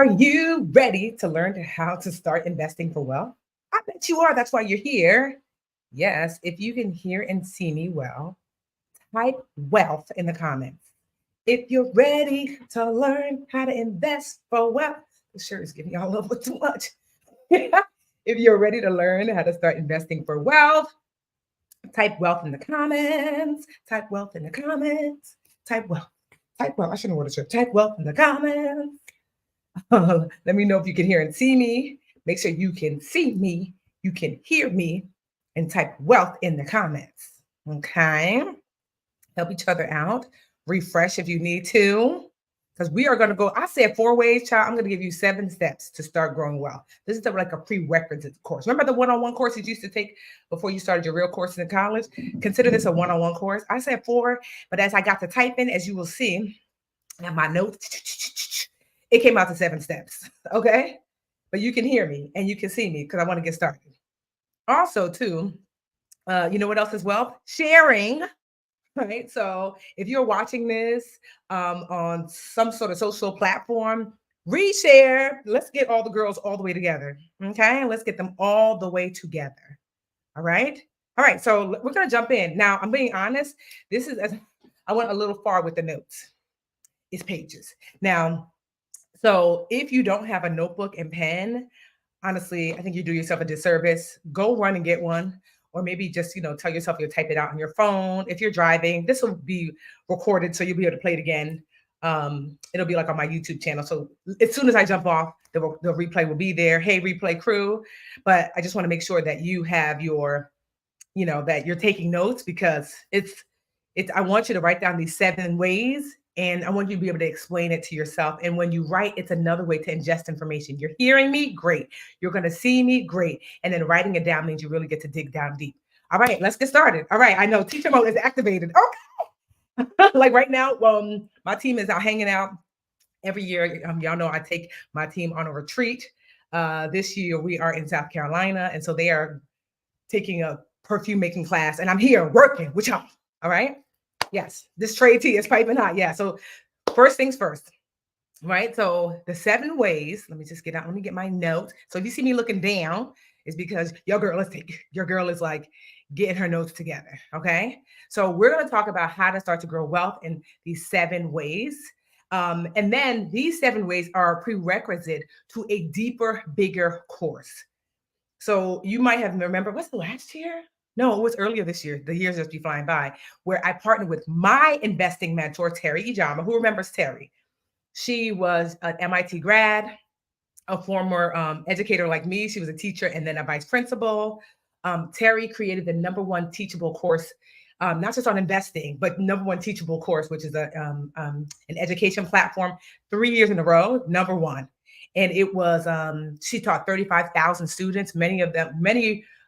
Are you ready to learn how to start investing for wealth? I bet you are. That's why you're here. Yes, if you can hear and see me well, type wealth in the comments. If you're ready to learn how to invest for wealth, the shirt is giving y'all a little bit too much. If you're ready to learn how to start investing for wealth, type wealth in the comments. Type wealth in the comments. Type wealth. Type wealth. I shouldn't order shirt. Type wealth in the comments. Let me know if you can hear and see me. Make sure you can see me, you can hear me, and type wealth in the comments. Okay. Help each other out. Refresh if you need to. Because we are going to go, I said 4 ways, child. I'm going to give you 7 steps to start growing wealth. This is like a prerequisite course. Remember the one-on-one courses you used to take before you started your real courses in college? Consider this a one-on-one course. I said 4, but as I got to typing, as you will see, and my notes, it came out to 7 steps. Okay. But you can hear me and you can see me because I want to get started. Also, too, you know what else is wealth? Sharing. Right. So if you're watching this on some sort of social platform, reshare. Let's get all the girls all the way together. Okay. Let's get them all the way together. All right. All right. So we're going to jump in. Now, I'm being honest. I went a little far with the notes. It's pages. Now, so if you don't have a notebook and pen, honestly, I think you do yourself a disservice. Go run and get one, or maybe just, tell yourself you'll type it out on your phone. If you're driving, this will be recorded, so you'll be able to play it again. It'll be like on my YouTube channel. So as soon as I jump off, the replay will be there. Hey, replay crew. But I just want to make sure that you have your, that you're taking notes, because I want you to write down these 7 ways. And I want you to be able to explain it to yourself. And when you write, it's another way to ingest information. You're hearing me? Great. You're going to see me? Great. And then writing it down means you really get to dig down deep. All right, let's get started. All right, I know Teachable is activated. Okay. Like right now, my team is out hanging out every year. Y'all know I take my team on a retreat. This year we are in South Carolina. And so they are taking a perfume making class. And I'm here working with y'all. All right. Yes, this trade tea is piping hot. Yeah. So first things first, right? So the 7 ways, let me just get out. Let me get my notes. So if you see me looking down, it's because your girl is like getting her notes together. Okay. So we're going to talk about how to start to grow wealth in these 7 ways. And then these 7 ways are a prerequisite to a deeper, bigger course. So you might have remembered, what's the last year? No, it was earlier this year. The years just be flying by, where I partnered with my investing mentor, Teri. Who remembers Teri? She was an MIT grad, a former educator like me. She was a teacher and then a vice principal. Teri created the #1 teachable course, not just on investing, but #1 teachable course, which is an education platform, 3 years in a row, #1. And it was, she taught 35,000 students, many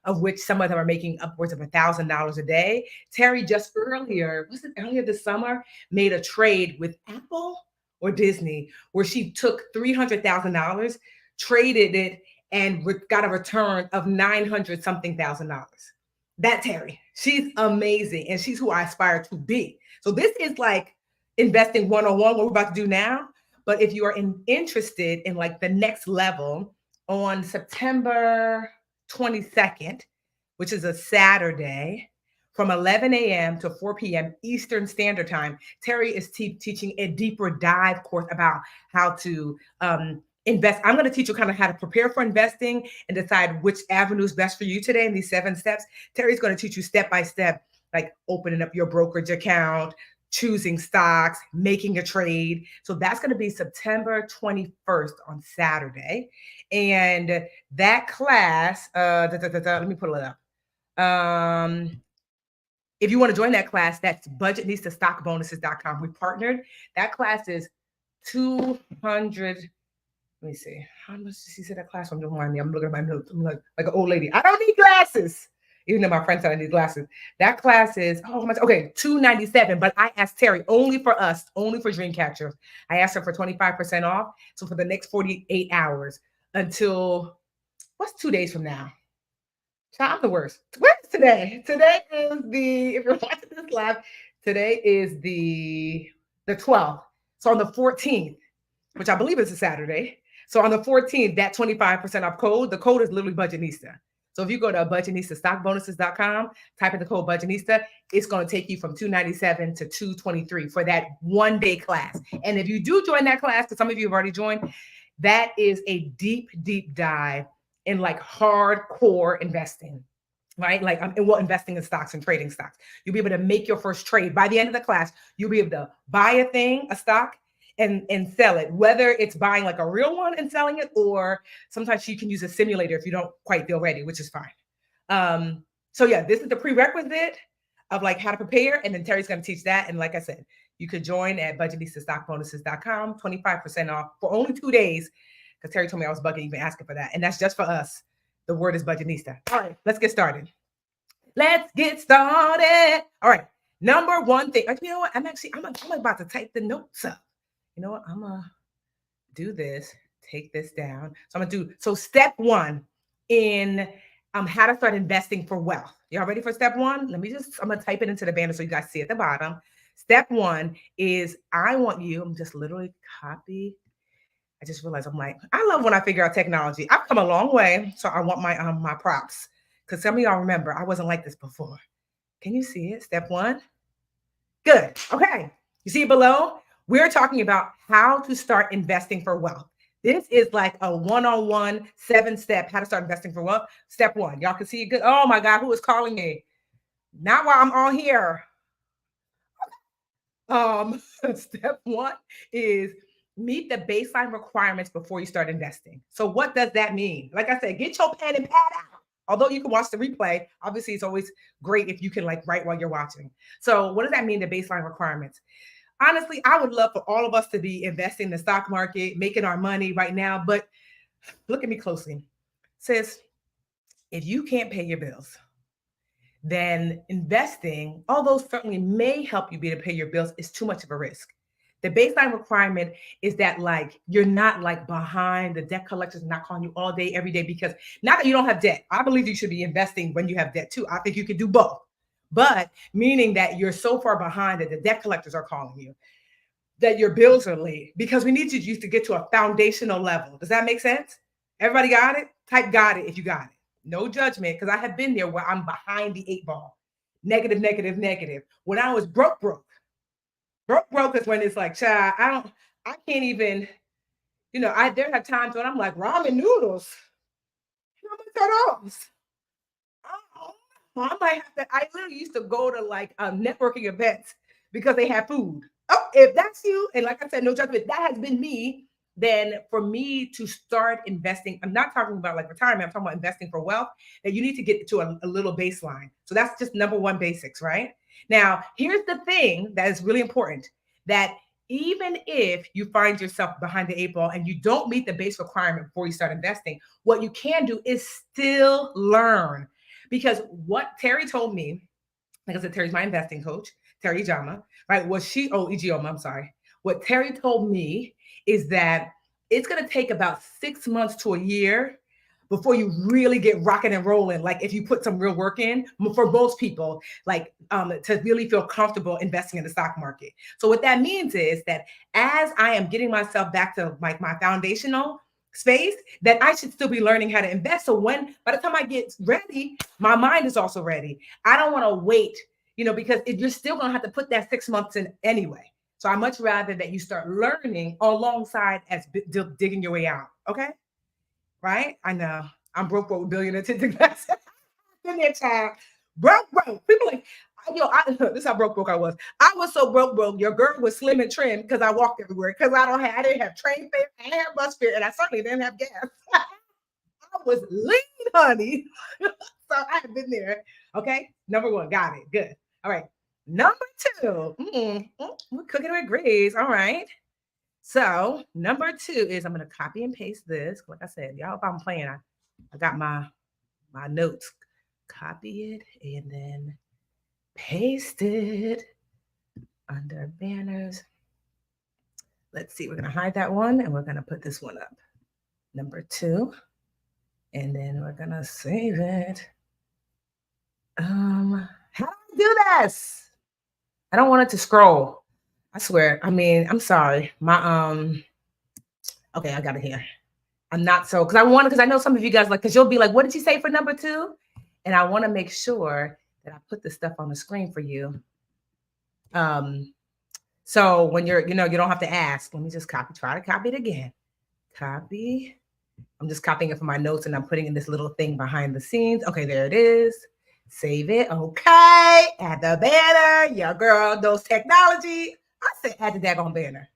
of which some of them are making upwards of $1,000 a day. Teri just earlier this summer, made a trade with Apple or Disney, where she took $300,000, traded it, and got a return of $900 something thousand. That Teri, she's amazing. And she's who I aspire to be. So this is like investing 101, what we're about to do now. But if you are interested in like the next level, on September 22nd, which is a Saturday, from 11 a.m. to 4 p.m. Eastern Standard Time, Teri is teaching a deeper dive course about how to invest. I'm going to teach you kind of how to prepare for investing and decide which avenue is best for you today in these 7 steps. Teri's going to teach you step by step, like opening up your brokerage account, choosing stocks, making a trade. So that's going to be September 21st on Saturday. And that class, let me pull it up. If you want to join that class, that's budgetneedstostockbonuses.com. We partnered. That class is 200. Let me see. How much did she say that class? Don't mind me. I'm looking at my notes. I'm like an old lady. I don't need glasses. Even though my friend said I need glasses. That class is, how much? Okay, $297. But I asked Teri, only for us, only for Dreamcatchers. I asked her for 25% off. So for the next 48 hours until, what's 2 days from now? I'm the worst. Where's today? Today is if you're watching this live, today is the 12th. So on the 14th, which I believe is a Saturday. So on the 14th, that 25% off code, the code is literally Budgetnista. So if you go to budgetnistastockbonuses.com, type in the code Budgetnista, it's going to take you from $297 to $223 for that 1-day class. And if you do join that class, because some of you have already joined, that is a deep, deep dive in like hardcore investing, right? Like investing in stocks and trading stocks. You'll be able to make your first trade. By the end of the class, you'll be able to buy a stock, and sell it, whether it's buying like a real one and selling it, or sometimes you can use a simulator if you don't quite feel ready, which is fine. So yeah, this is the prerequisite of like how to prepare, and then Teri's going to teach that. And like I said, you could join at budgetnistastockbonuses.com, 25% off for only 2 days, because Teri told me I was bugging even asking for that, and that's just for us. The word is Budgetnista. All right, let's get started. All right, number one thing. You know what? I'm about to type the notes up. You know what? I'm going to do this, take this down. So step one in how to start investing for wealth. Y'all ready for step one? I'm going to type it into the banner so you guys see at the bottom. Step one is I'm just literally copy. I just realized I love when I figure out technology. I've come a long way. So I want my props, because some of y'all remember I wasn't like this before. Can you see it? Step one. Good. Okay. You see it below? We're talking about how to start investing for wealth. This is like a one-on-one 7-step how to start investing for wealth. Step one. Y'all can see it good. Oh my God, who is calling me? Not while I'm on here. Step one is meet the baseline requirements before you start investing. So what does that mean? Like I said, get your pen and pad out. Although you can watch the replay, obviously it's always great if you can like write while you're watching. So what does that mean, the baseline requirements? Honestly, I would love for all of us to be investing in the stock market, making our money right now. But look at me closely. Sis, if you can't pay your bills, then investing, although certainly may help you be able to pay your bills, is too much of a risk. The baseline requirement is that like you're not like behind, the debt collectors not calling you all day, every day, because not that you don't have debt. I believe you should be investing when you have debt too. I think you could do both. But meaning that you're so far behind that the debt collectors are calling you, that your bills are late, because we need you to get to a foundational level. Does that make sense? Everybody got it? Type got it if you got it. No judgment, because I have been there where I'm behind the 8 ball. Negative, negative, negative. When I was broke is when it's like, child, I can't even, there have times when I'm like, ramen noodles. How much are those? I might have to. I literally used to go to like networking events because they have food. Oh, if that's you, and like I said, no judgment, that has been me. Then for me to start investing, I'm not talking about like retirement, I'm talking about investing for wealth, that you need to get to a little baseline. So that's just number one basics, right? Now, here's the thing that is really important, that even if you find yourself behind the 8 ball and you don't meet the base requirement before you start investing, what you can do is still learn. Because what Teri told me, like I said, Teri's my investing coach, Teri Jama, right? Ijeoma, I'm sorry. What Teri told me is that it's going to take about 6 months to a year before you really get rocking and rolling. Like if you put some real work in, for most people, like to really feel comfortable investing in the stock market. So what that means is that as I am getting myself back to like my foundational space, that I should still be learning how to invest. So by the time I get ready, my mind is also ready. I don't want to wait, because you're still going to have to put that 6 months in anyway. So I much rather that you start learning alongside as digging your way out. Okay. Right? I know. I'm broke with billionaire tinted glass. Been there, child. Broke. People like, this is how broke I was. I was so broke. Your girl was slim and trim because I walked everywhere. Because I didn't have train fare, I didn't have bus fare, and I certainly didn't have gas. I was lean, honey. So I have been there. Okay. Number one, got it. Good. All right. Number two, we're cooking with grease. All right. So number two is I'm going to copy and paste this. Like I said, y'all, if I'm playing, I got my notes. Copy it and then paste it under banners. Let's see. We're going to hide that one and we're going to put this one up. Number two. And then we're going to save it. How do I do this? I don't want it to scroll. I swear. I mean, I'm sorry. Okay, I got it here. I'm not so, because I know some of you guys like, because you'll be like, what did you say for number two? And I want to make sure that I put this stuff on the screen for you. So when you're, you don't have to ask. Let me just try to copy it again. Copy. I'm just copying it from my notes and I'm putting in this little thing behind the scenes. Okay, there it is. Save it. Okay. Add the banner. Your girl knows technology. I said add the daggone banner.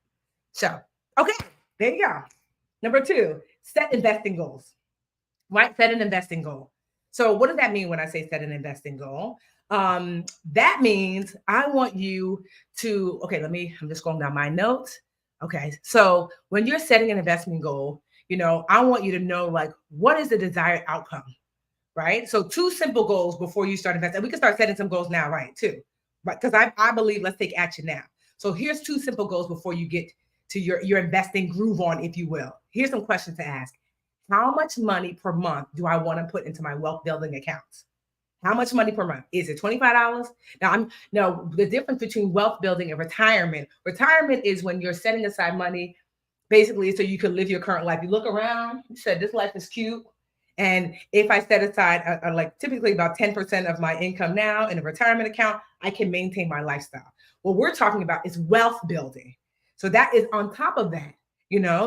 So, okay, there you go. Number two, set investing goals, right? Set an investing goal. So what does that mean when I say set an investing goal? That means I want you to, okay, I'm just going down my notes. Okay, so when you're setting an investment goal, I want you to know like, what is the desired outcome, right? So two simple goals before you start investing. We can start setting some goals now, right, too, right? Because I believe let's take action now. So here's two simple goals before you get to your investing groove on, if you will. Here's some questions to ask. How much money per month do I want to put into my wealth building accounts? How much money per month? Is it $25? Now the difference between wealth building and retirement. Retirement is when you're setting aside money basically so you can live your current life. You look around, you said this life is cute. And if I set aside like typically about 10% of my income now in a retirement account, I can maintain my lifestyle. What we're talking about is wealth building. So that is on top of that.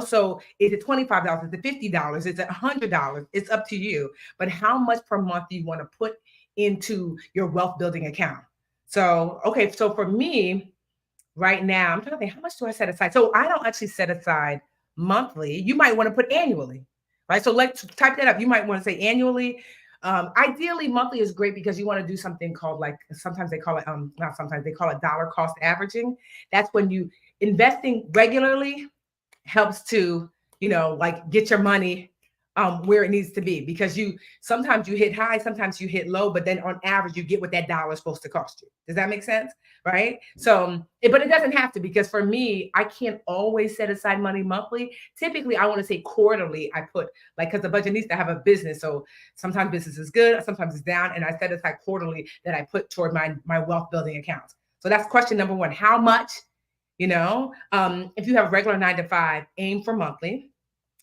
So is it $25? Is it $50? Is it $100? It's up to you. But how much per month do you want to put into your wealth building account? So, okay, so for me, right now, I'm trying to think, how much do I set aside? So I don't actually set aside monthly. You might want to put annually, right? So let's type that up. You might want to say annually. Ideally, monthly is great because you want to do something called like, sometimes they call it, not sometimes they call it dollar cost averaging. That's when you investing regularly helps to, like get your money where it needs to be, because sometimes you hit high, sometimes you hit low, but then on average you get what that dollar is supposed to cost you. Does that make sense? Right? So but it doesn't have to, because for me, I can't always set aside money monthly. Typically I want to say quarterly. I put like, because the budget needs to have a business, so sometimes business is good, sometimes it's down, and I set aside quarterly that I put toward my wealth building accounts. So that's question number one. How much? If you have a regular 9 to 5, aim for monthly.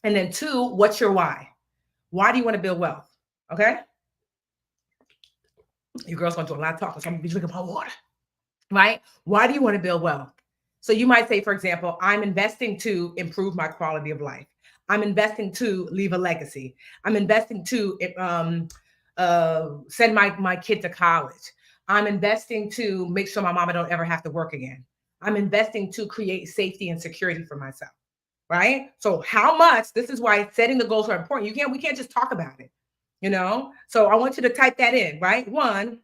And then two, what's your why? Why do you want to build wealth? Okay. Your girl's going to do a lot of talking, so I'm going to be drinking my water, right? Why do you want to build wealth? So you might say, for example, I'm investing to improve my quality of life. I'm investing to leave a legacy. I'm investing to send my kid to college. I'm investing to make sure my mama don't ever have to work again. I'm investing to create safety and security for myself. Right? So how much, this is why setting the goals are important. We can't just talk about it, So I want you to type that in, right? One,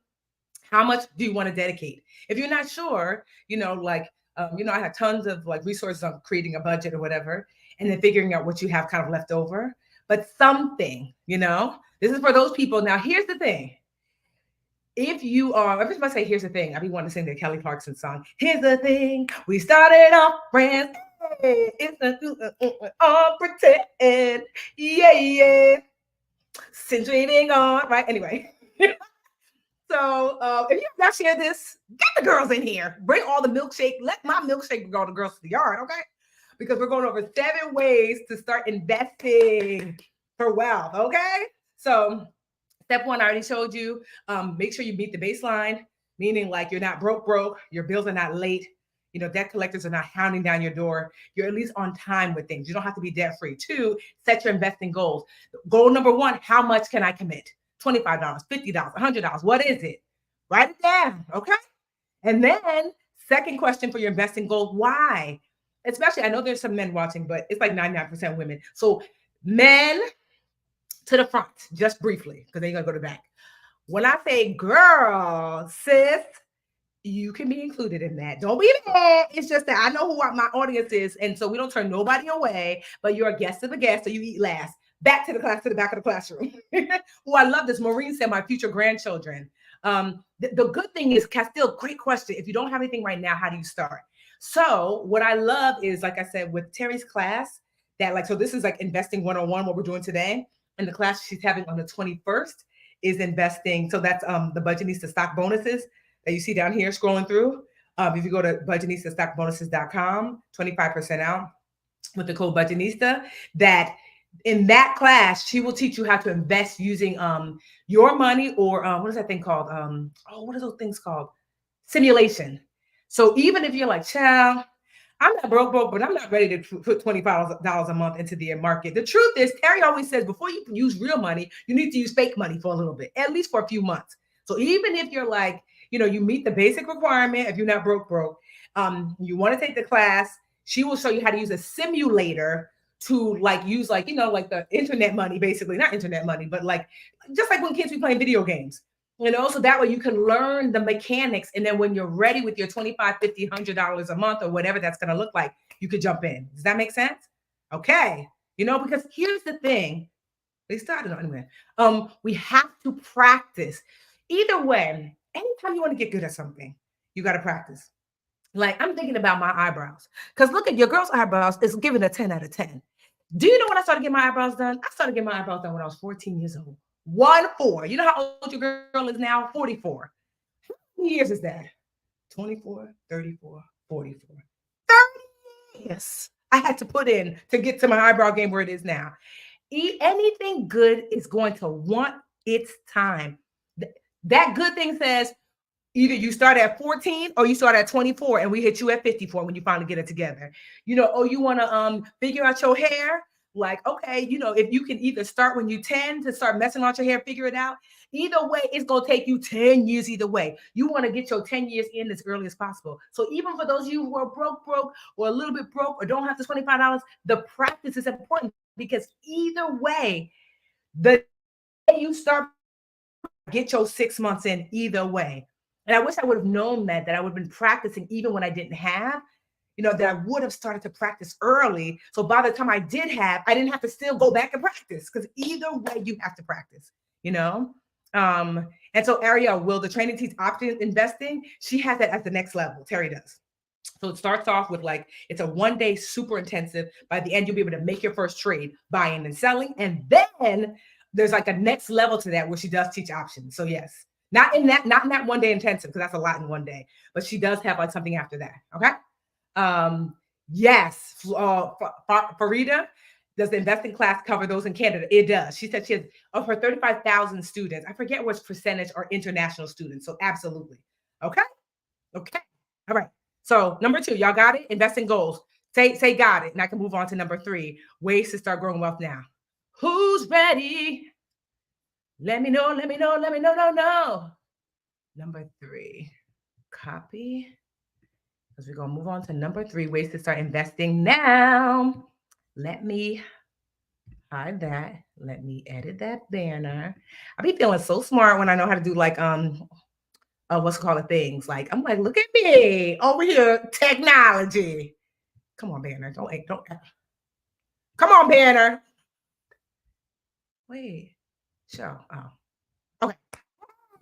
how much do you want to dedicate? If you're not sure, I have tons of like resources on creating a budget or whatever, and then figuring out what you have kind of left over. But something, this is for those people. Now, here's the thing. If you are, every time I say here's the thing, I be wanting to sing the Kelly Clarkson song. Here's the thing, we started off friends. It's all pretend. Yeah. Since reading on, right? Anyway. So if you have not shared this, get the girls in here. Bring all the milkshake. Let my milkshake go to girls to the yard, okay? Because we're going over 7 ways to start investing for wealth, okay? So step one, I already showed you. Make sure you meet the baseline, meaning like you're not broke, your bills are not late. Debt collectors are not hounding down your door. You're at least on time with things. You don't have to be debt free. 2, set your investing goals. Goal number 1, how much can I commit? $25, $50, $100. What is it? Write it down, okay? And then second question for your investing goal, why? Especially, I know there's some men watching, but it's like 99% women. So men, to the front, just briefly, because they're going to go to the back. When I say girl, sis, you can be included in that. Don't be mad. It's just that I know who my audience is. And so we don't turn nobody away, but you're a guest of a guest, so you eat last. Back to the class, to the back of the classroom. Oh, I love this. Maureen said, my future grandchildren. The good thing is, Castile, great question. If you don't have anything right now, how do you start? So what I love is, like I said, with Teri's class, so this is like investing 101, what we're doing today. And the class she's having on the 21st is investing. So that's the Budgetnista stock bonuses that you see down here scrolling through. If you go to budgetnistastockbonuses.com, 25% out with the code Budgetnista, that In that class, she will teach you how to invest using your money, or what is that thing called? Oh, what are those things called? Simulation. So even if you're like, child, I'm not broke, but I'm not ready to put $25 a month into the market. The truth is, Teri always says before you use real money, you need to use fake money for a little bit, at least for a few months. So even if you're like, you meet the basic requirement, if you're not broke, you want to take the class, she will show you how to use a simulator to like use like, like the internet money, basically, not internet money, but like just like when kids be playing video games. So that way you can learn the mechanics. And then when you're ready with your 25, 50, $100 a month or whatever that's going to look like, you could jump in. Does that make sense? Okay. Because here's the thing. They started on anyway. We have to practice. Either way, anytime you want to get good at something, you got to practice. Like I'm thinking about my eyebrows. Because look at your girl's eyebrows is given a 10 out of 10. Do you know when I started getting my eyebrows done? I started getting my eyebrows done when I was 14 years old. 1-4. You know how old your girl is now? 44. How many years is that? 24, 34, 44. 30 years I had to put in to get to my eyebrow game where it is now. Anything good is going to want its time. That good thing says either you start at 14 or you start at 24 and we hit you at 54 when you finally get it together. You want to figure out your hair. Like, okay, if you can either start when you 10 to start messing around your hair, figure it out. Either way, it's going to take you 10 years either way. You want to get your 10 years in as early as possible. So even for those of you who are broke, or a little bit broke, or don't have the $25, the practice is important because either way, the day you start, get your 6 months in either way. And I wish I would have known that I would have been practicing even when I didn't have, that I would have started to practice early. So by the time I did have, I didn't have to still go back and practice because either way you have to practice, And so Ariel, will the training teach option investing? She has that at the next level. Teri does. So it starts off with like, it's a 1-day super intensive. By the end, you'll be able to make your first trade, buying and selling. And then there's like a next level to that where she does teach options. So yes, not in that 1-day intensive, because that's a lot in 1 day, but she does have like something after that. Okay. Yes. Farida, does the investing class cover those in Canada? It does. She said she has, of her 35,000 students, I forget which percentage are international students. So absolutely. Okay. Okay. All right. So number 2, y'all got it? Investing goals. Say got it. And I can move on to number 3, ways to start growing wealth now. Who's ready? Let me know. No. Number 3, copy. Because we're going to move on to number 3, ways to start investing now. Let me hide that. Let me edit that banner. I be feeling so smart when I know how to do like, what's called things. Like, I'm like, look at me over here, technology. Come on, banner. Don't. Come on, banner. Wait. Show. Oh.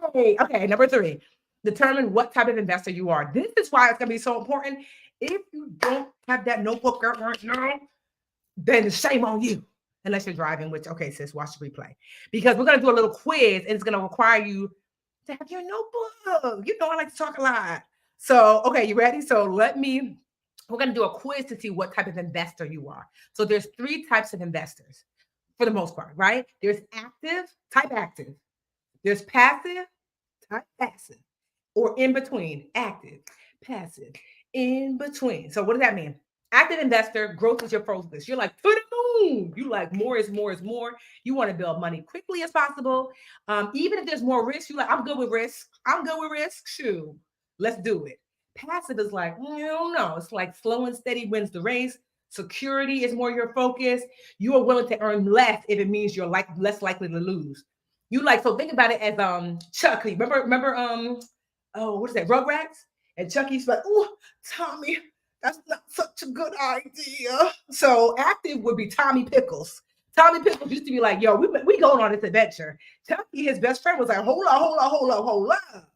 Okay. Number 3, determine what type of investor you are. This is why it's going to be so important. If you don't have that notebook out right now, then shame on you. Unless you're driving, which, okay, sis, watch the replay. Because we're going to do a little quiz, and it's going to require you to have your notebook. I like to talk a lot. So, okay, you ready? So we're going to do a quiz to see what type of investor you are. So there's 3 types of investors for the most part, right? There's type active. There's passive, type passive, or in between, active, passive, in between. So what does that mean? Active investor, growth is your focus. You're like, to the moon. You like more is more is more. You want to build money quickly as possible. Even if there's more risk, you like, I'm good with risk. Shoot, let's do it. Passive is like, no. It's like slow and steady wins the race. Security is more your focus. You are willing to earn less if it means you're less likely to lose. So think about it as Chucky. Remember what is that? Rugrats? And Chucky's like, oh, Tommy, that's not such a good idea. So active would be Tommy Pickles. Tommy Pickles used to be like, yo, we going on this adventure. Chucky, his best friend, was like, hold up.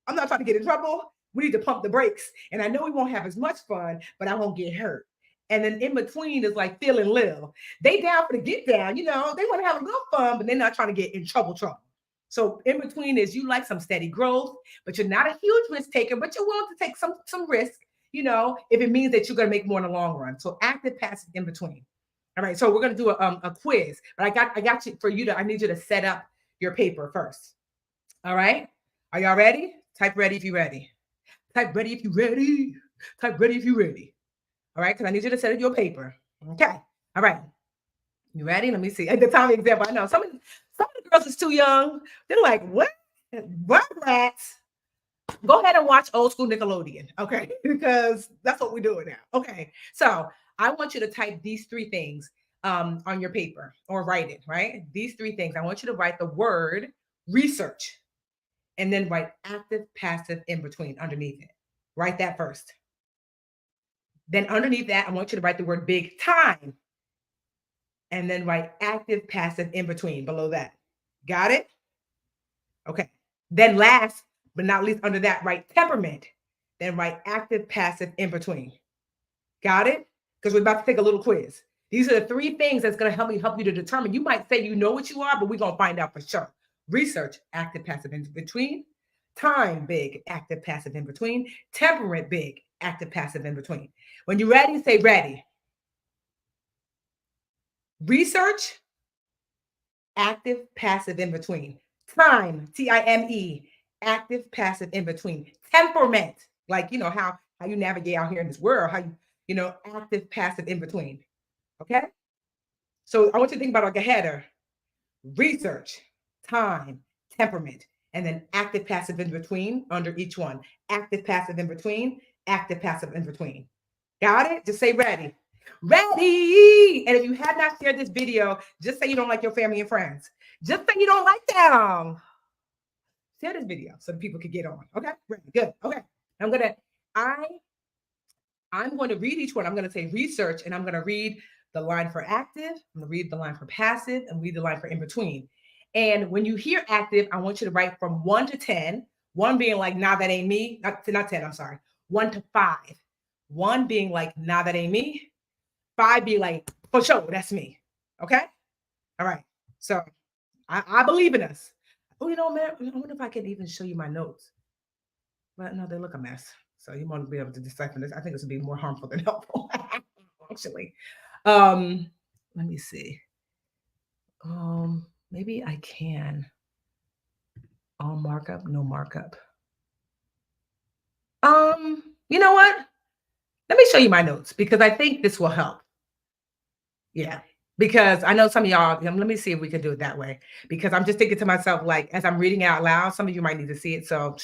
I'm not trying to get in trouble. We need to pump the brakes. And I know we won't have as much fun, but I won't get hurt. And then in between is like Phil and Lil. They down for the get down, they want to have a little fun, but they're not trying to get in trouble. So in between is you like some steady growth, but you're not a huge risk taker, but you're willing to take some risk, if it means that you're going to make more in the long run. So active, passive, in between. All right, so we're gonna do a quiz, but I got you for you to. I need you to set up your paper first. All right, are y'all ready? Type ready if you're ready. Type ready if you're ready. Type ready if you're ready. All right, because I need you to set up your paper. Okay. All right. You ready? Let me see. At the time example, I know some of the girls is too young. They're like, what? What rats? Go ahead and watch old school Nickelodeon, okay? Because that's what we're doing now. Okay. So I want you to type these three things on your paper or write it, right? These three things. I want you to write the word research and then write active, passive in between underneath it. Write that first. Then underneath that, I want you to write the word big time and then write active, passive in between below that. Got it? Okay. Then last but not least, under that, write temperament. Then write active, passive in between. Got it? Because we're about to take a little quiz. These are the three things that's going to help you to determine. You might say you know what you are, but we're going to find out for sure. Research, active, passive in between. Time, big, active, passive in between. Temperament, big, active, passive in between. When you're ready, say ready. Research, active, passive in between. Time, Time, active, passive in between. Temperament, like how you navigate out here in this world, how you active, passive in between. Okay. So I want you to think about like a header: research, time, temperament, and then active, passive in between under each one. Active, passive in between. Active, passive in between. Got it? Just say ready. Ready. And if you have not shared this video, just say you don't like your family and friends. Just say you don't like them. Share this video so that people can get on. Okay, ready, good. Okay, I'm going to read each one. I'm going to say research, and I'm going to read the line for active. I'm going to read the line for passive, and read the line for in between. And when you hear active, I want you to write from 1 to 10. 1 being like, nah, that ain't me. Not 10. I'm sorry. 1 to 5. 1 being like, nah, that ain't me. 5 be like, for sure, that's me. Okay. All right. So I believe in us. Oh, man, I wonder if I can even show you my notes. But no, they look a mess. So you won't be able to decipher this. I think this would be more harmful than helpful, actually. Let me see. Maybe I can. All markup, no markup. You know what? Let me show you my notes because I think this will help. Yeah. Because I know some of y'all, let me see if we can do it that way. Because I'm just thinking to myself, like, as I'm reading out loud, some of you might need to see it. So,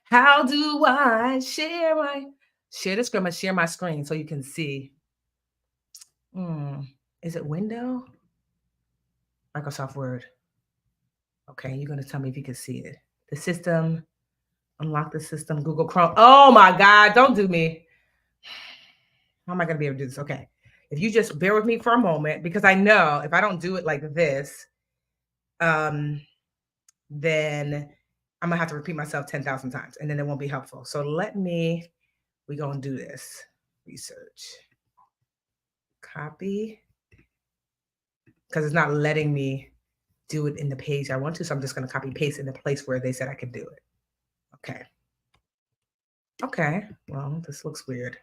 how do I share the screen? Share my screen so you can see. Is it window? Microsoft Word. Okay, you're going to tell me if you can see it. The system, unlock the system, Google Chrome. Oh my God, don't do me. How am I going to be able to do this? Okay. If you just bear with me for a moment, because I know if I don't do it like this, then I'm gonna have to repeat myself 10,000 times and then it won't be helpful. So we're gonna do this. Research. Copy. Because it's not letting me do it in the page I want to. So I'm just gonna copy paste in the place where they said I could do it. Okay. Okay. Well, this looks weird.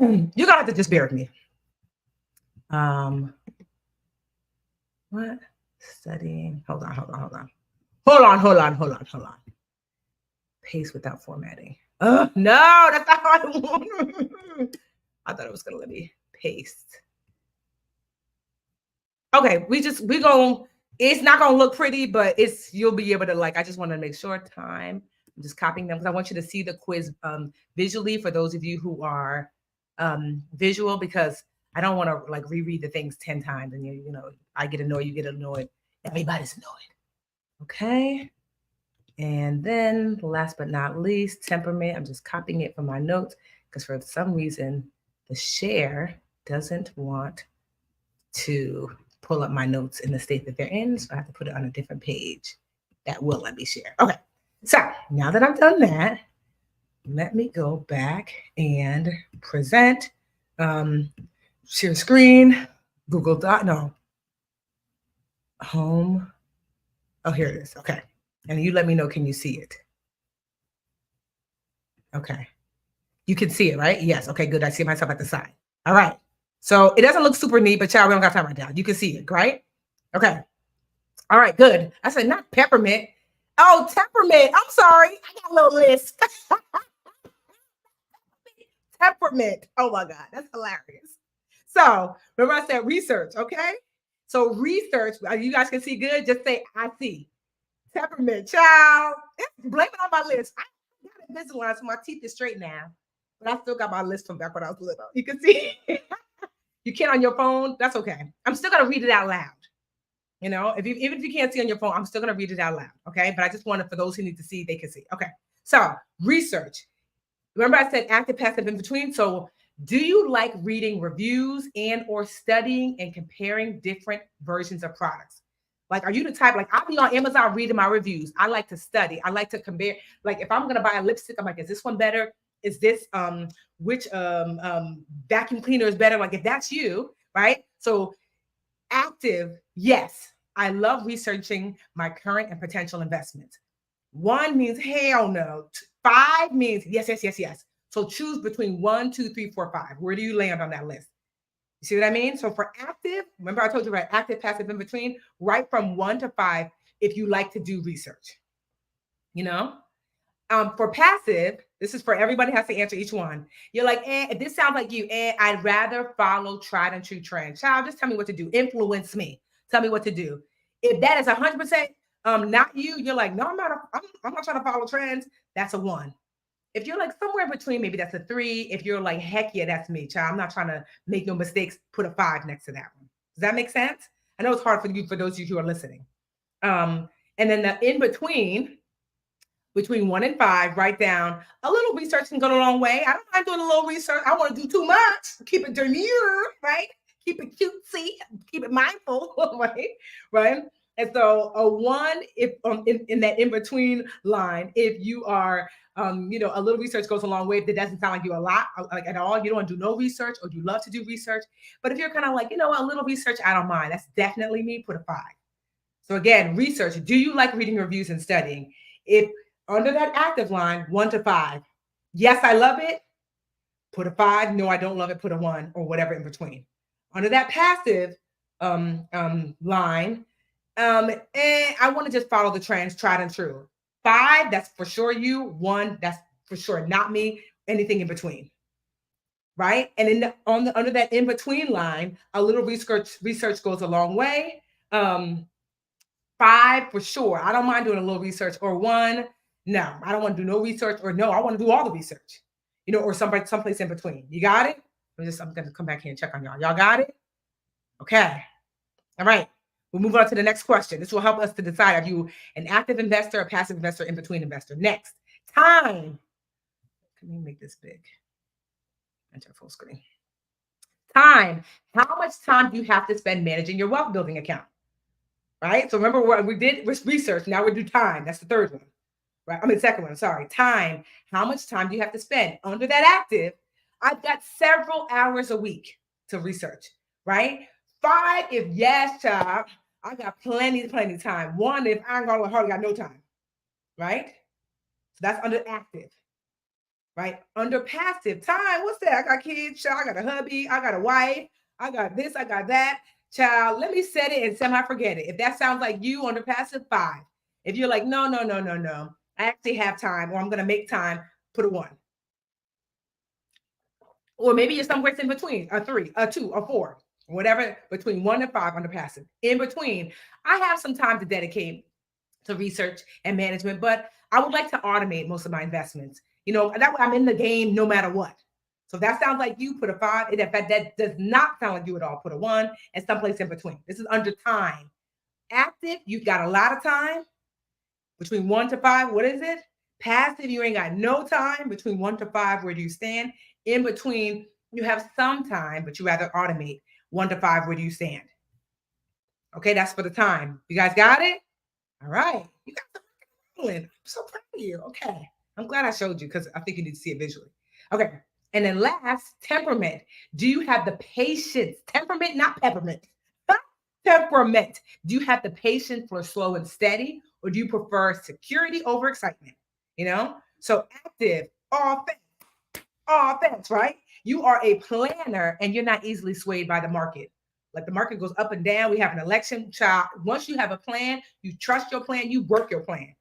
You're gonna have to just bear with me. What? Studying. Hold on. Paste without formatting. Oh, no, that's not how I want. I thought it was going to let me paste. Okay, it's not going to look pretty, but you'll be able to I just want to make sure time. I'm just copying them because I want you to see the quiz visually for those of you who are visual, because I don't want to reread the things 10 times and I get annoyed, you get annoyed. Everybody's annoyed. Okay. And then last but not least, temperament. I'm just copying it from my notes because for some reason the share doesn't want to pull up my notes in the state that they're in. So I have to put it on a different page that will let me share. Okay. So now that I've done that, let me go back and present, share screen, Google Doc, no, home. Oh, here it is. Okay. And you let me know, can you see it? Okay. You can see it, right? Yes. Okay, good. I see myself at the side. All right. So it doesn't look super neat, but child, we don't got time right now. You can see it, right? Okay. All right, good. I said not peppermint. Oh, temperament. I'm sorry. I got a little list. Temperament. Oh my God, that's hilarious. So remember I said research, okay? So research, you guys can see good. Just say I see. Temperament, child. Blame it on my list. I got Invisalign, so my teeth is straight now. But I still got my list from back when I was little. You can see. You can't on your phone. That's okay. I'm still gonna read it out loud. You know, even if you can't see on your phone, I'm still gonna read it out loud. Okay. But I just wanted for those who need to see, they can see. Okay. So research. Remember I said active, passive, in between. So do you like reading reviews and or studying and comparing different versions of products? Like, are you the type, like I'll be on Amazon reading my reviews. I like to study. I like to compare. Like if I'm gonna buy a lipstick, I'm like, is this one better? Is this which vacuum cleaner is better? Like if that's you, right? So active, yes. I love researching my current and potential investments. One means hell no. Five means yes, yes, yes, yes. So choose between 1, 2, 3, 4, 5. Where do you land on that list? You see what I mean? So for active, remember I told you about active, passive, in between, right from 1 to 5 if you like to do research. You know? For passive, this is for everybody has to answer each one. You're like, if this sounds like you, I'd rather follow tried and true trends. Child, just tell me what to do. Influence me. Tell me what to do. If that is 100% not you, you're like, no, I'm not trying to follow trends. That's a 1. If you're like somewhere in between, maybe that's a 3. If you're like, heck yeah, that's me, child. I'm not trying to make no mistakes. Put a 5 next to that one. Does that make sense? I know it's hard for you, for those of you who are listening. And then the in between 1 and 5, write down a little research can go a long way. I don't mind doing a little research. I want to do too much. Keep it demure, right? Keep it cutesy. Keep it mindful, right? Right. And so a 1, if in that in between line, if you are, a little research goes a long way. If it doesn't sound like you a lot, like at all, you don't want to do no research, or you love to do research. But if you're kind of like, a little research, I don't mind. That's definitely me. Put a 5. So again, research. Do you like reading reviews and studying? If under that active line, 1 to 5. Yes, I love it. Put a 5. No, I don't love it. Put a 1 or whatever in between. Under that passive line, I want to just follow the trends, tried and true. 5, that's for sure you. 1, that's for sure not me. Anything in between, right? And under that in between line, a little research goes a long way. 5 for sure. I don't mind doing a little research. Or 1, no, I don't want to do no research. Or no, I want to do all the research, or someplace in between. You got it? I'm going to come back here and check on y'all. Y'all got it? Okay. All right. We'll move on to the next question. This will help us to decide, are you an active investor, a passive investor, in between investor? Next, time. Let me make this big. Enter full screen. Time. How much time do you have to spend managing your wealth building account? Right? So remember what we did was research. Now we do time. That's the third one. Right? I mean, second one. Sorry. Time. How much time do you have to spend? Under that active, I've got several hours a week to research. Right? 5, if yes, child, I got plenty time. 1, if I ain't gonna hardly got no time. Right? So that's under active. Right? Under passive, time. What's that? I got kids, child. I got a hubby. I got a wife. I got this. I got that. Child, let me set it and semi forget it. If that sounds like you under passive, 5. If you're like, no, no, no, no, no, I actually have time, or I'm going to make time, put a 1. Or maybe you're somewhere in between, a 3, a 2, a 4, whatever, between 1 and 5 under passive. In between, I have some time to dedicate to research and management, but I would like to automate most of my investments. That way I'm in the game no matter what. So if that sounds like you, put a 5. If that does not sound like you at all, put a 1, and someplace in between. This is under time. Active, you've got a lot of time. Between 1 to 5, what is it? Passive, you ain't got no time. Between 1 to 5, where do you stand? In between, you have some time, but you rather automate. 1 to 5, where do you stand? Okay, that's for the time. You guys got it? All right. You got the I'm so proud of you. Okay. I'm glad I showed you because I think you need to see it visually. Okay. And then last, temperament. Do you have the patience? Temperament, not peppermint. Temperament. Do you have the patience for slow and steady, or do you prefer security over excitement? So active, offense, right? You are a planner and you're not easily swayed by the market. Like the market goes up and down. We have an election, child. Once you have a plan, you trust your plan, you work your plan.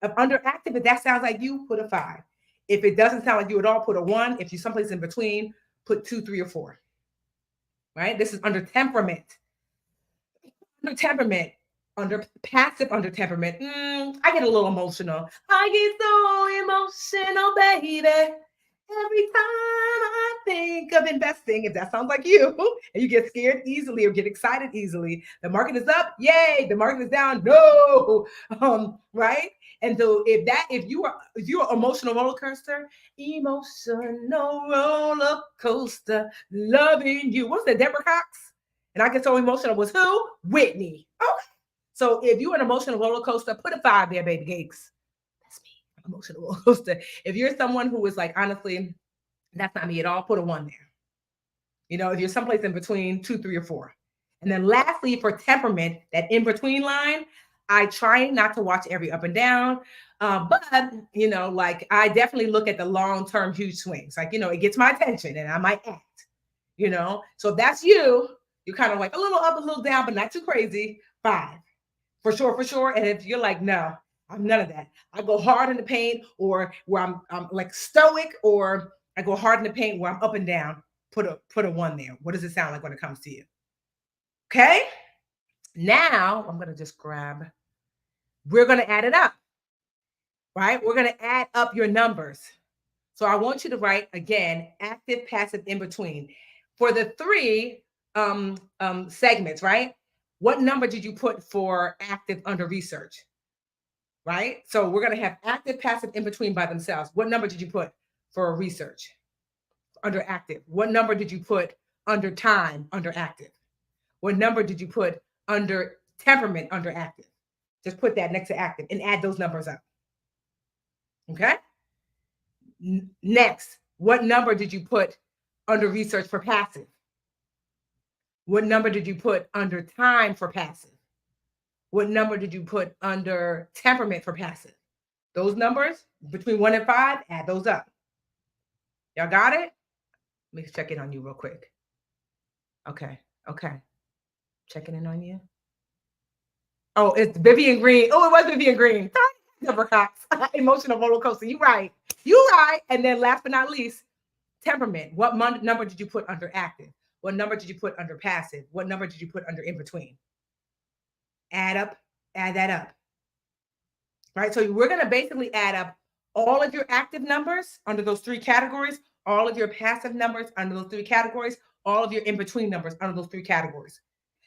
If underactive, if that sounds like you, put a 5. If it doesn't sound like you at all, put a 1. If you're someplace in between, put 2, 3, or 4. Right? This is under temperament. Under temperament, under passive under temperament. I get a little emotional. I get so emotional, baby. Every time I think of investing, if that sounds like you, and you get scared easily or get excited easily, the market is up, yay. The market is down, no. Right? And so if you're emotional roller coaster, loving you. What's that, Deborah Cox? And I get so emotional was who? Whitney. Okay. So if you're an emotional roller coaster, put a 5 there, baby cakes. That's me, emotional roller coaster. If you're someone who is like, honestly, that's not me at all, put a 1 there. You know, if you're someplace in between, 2, 3, or 4. And then lastly, for temperament, that in between line, I try not to watch every up and down. But, you know, like I definitely look at the long-term huge swings. Like, you know, it gets my attention and I might act, you know. So if that's you, you're kind of like a little up, a little down, but not too crazy. 5. For sure, for sure. And if you're like, no, I'm none of that. I go hard in the paint, or where I'm like stoic, or I go hard in the paint where I'm up and down. Put a 1 there. What does it sound like when it comes to you? Okay. Now I'm gonna just grab. We're gonna add it up, right? We're gonna add up your numbers. So I want you to write again, active, passive, in between. For the 3 segments, right? What number did you put for active under research? Right? So we're going to have active, passive, in between by themselves. What number did you put for research under active? What number did you put under time under active? What number did you put under temperament under active? Just put that next to active and add those numbers up. Okay? Next, what number did you put under research for passive? What number did you put under time for passive? What number did you put under temperament for passive? Those numbers between 1 and 5, add those up. Y'all got it? Let me check in on you real quick. Okay. Checking in on you. Oh, it's Vivian Green. Oh, it was Vivian Green. Deborah Cox. Emotional roller coaster. You right. And then last but not least, temperament. What number did you put under active? What number did you put under passive? What number did you put under in between? Add that up. Right? So we're going to basically add up all of your active numbers under those 3 categories, all of your passive numbers under those 3 categories, all of your in between numbers under those 3 categories.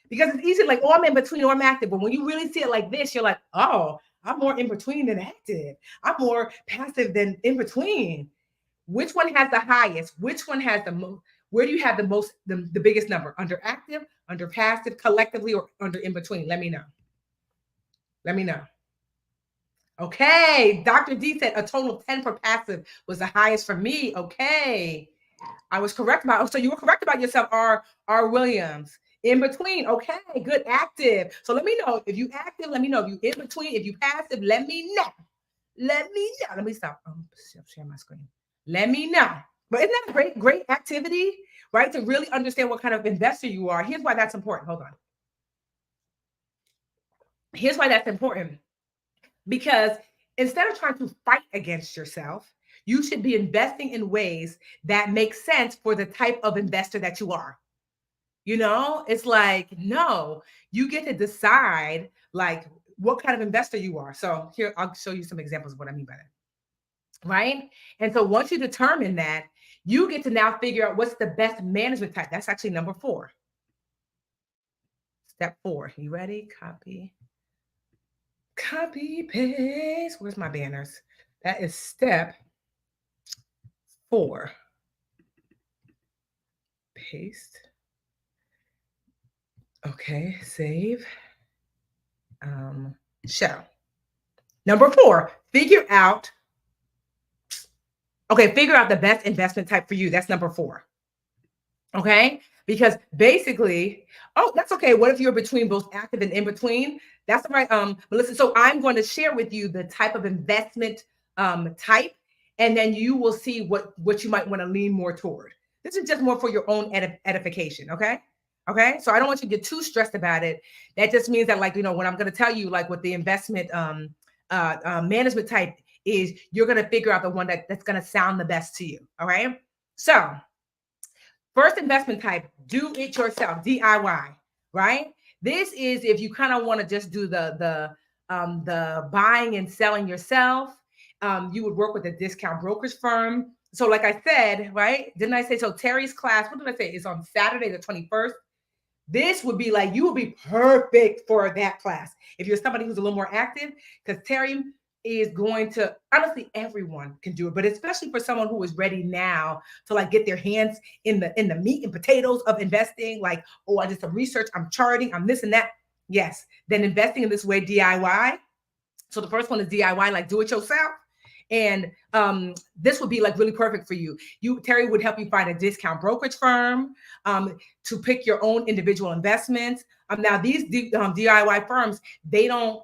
Because it's easy, like, oh, I'm in between or I'm active. But when you really see it like this, you're like, oh, I'm more in between than active. I'm more passive than in between. Which one has the highest? Which one has the most? Where do you have the biggest number? Under active, under passive, collectively, or under in between? Let me know. Okay, Dr. D said a total of 10 for passive was the highest for me. Okay, I was correct about. So you were correct about yourself, R. Williams. In between, okay, good, active. So let me know if you active. Let me know if you in between. If you passive, let me know. Let me stop. Share my screen. Let me know. But isn't that a great activity, right? To really understand what kind of investor you are. Here's why that's important. Hold on. Here's why that's important. Because instead of trying to fight against yourself, you should be investing in ways that make sense for the type of investor that you are. You know, it's like, no, you get to decide like what kind of investor you are. So here, I'll show you some examples of what I mean by that. Right? And so once you determine that, you get to now figure out what's the best management type. That's actually number 4. Step 4. You ready? Copy, paste. Where's my banners? That is step 4. Paste. Okay, save. Show. Number 4, figure out the best investment type for you. That's number 4. Okay, because basically, oh, that's okay. What if you're between both active and in between? That's right. Melissa. So I'm going to share with you the type of investment type, and then you will see what you might want to lean more toward. This is just more for your own edification. Okay. Okay. So I don't want you to get too stressed about it. That just means that, like, when I'm going to tell you, like, what the investment management type is, you're going to figure out the one that's going to sound the best to you. All right. So, first investment type, do it yourself, DIY, right? This is if you kind of want to just do the buying and selling yourself. You would work with a discount brokerage firm. So, like I said, right? Didn't I say so? Teri's class, what did I say? Is on Saturday the 21st. This would be like, you would be perfect for that class if you're somebody who's a little more active, because Teri is going to, honestly, everyone can do it, but especially for someone who is ready now to, like, get their hands in the meat and potatoes of investing. Like, oh, I did some research, I'm charting, I'm this and that. Yes, then investing in this way, DIY. So the first one is DIY, like do it yourself. And this would be like really perfect for you. Teri would help you find a discount brokerage firm to pick your own individual investments. Now these DIY firms, they don't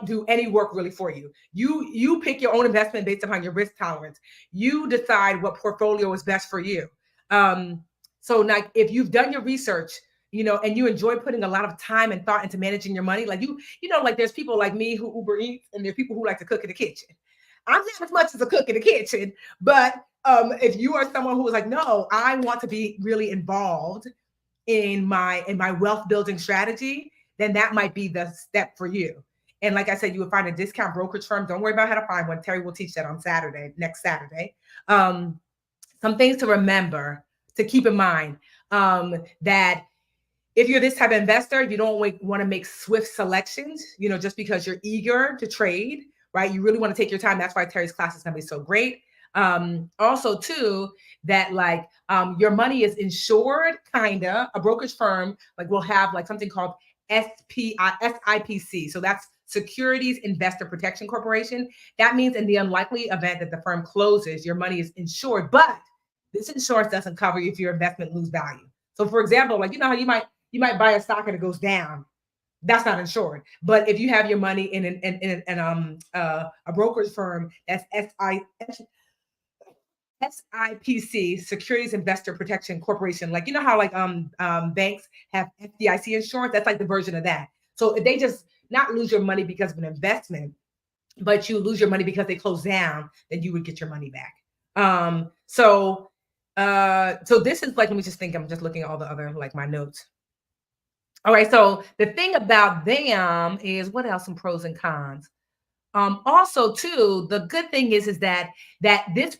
do any work really for you. You pick your own investment based upon your risk tolerance. You decide what portfolio is best for you. So, like, if you've done your research, and you enjoy putting a lot of time and thought into managing your money, like like there's people like me who Uber Eats, and there's people who like to cook in the kitchen. I'm not as much as a cook in the kitchen, but if you are someone who is like, no, I want to be really involved in my wealth building strategy, then that might be the step for you. And like I said, you would find a discount brokerage firm. Don't worry about how to find one. Teri will teach that on next Saturday. Some things to remember, to keep in mind, that if you're this type of investor, you don't want to make swift selections, just because you're eager to trade, right? You really want to take your time. That's why Teri's class is going to be so great. Also, too, that like your money is insured, kinda. A brokerage firm will have like something called SIPC. So that's Securities Investor Protection Corporation. That means in the unlikely event that the firm closes, your money is insured, but this insurance doesn't cover you if your investment lose value. So, for example, like how you might buy a stock and it goes down. That's not insured. But if you have your money in a brokerage firm that's SIPC, Securities Investor Protection Corporation, like how banks have FDIC insurance, that's like the version of that. So if they just not lose your money because of an investment, but you lose your money because they close down, then you would get your money back. So this is like, let me just think. I'm just looking at all the other my notes. All right. So the thing about them is, what else? Some pros and cons. Also, too, the good thing is that this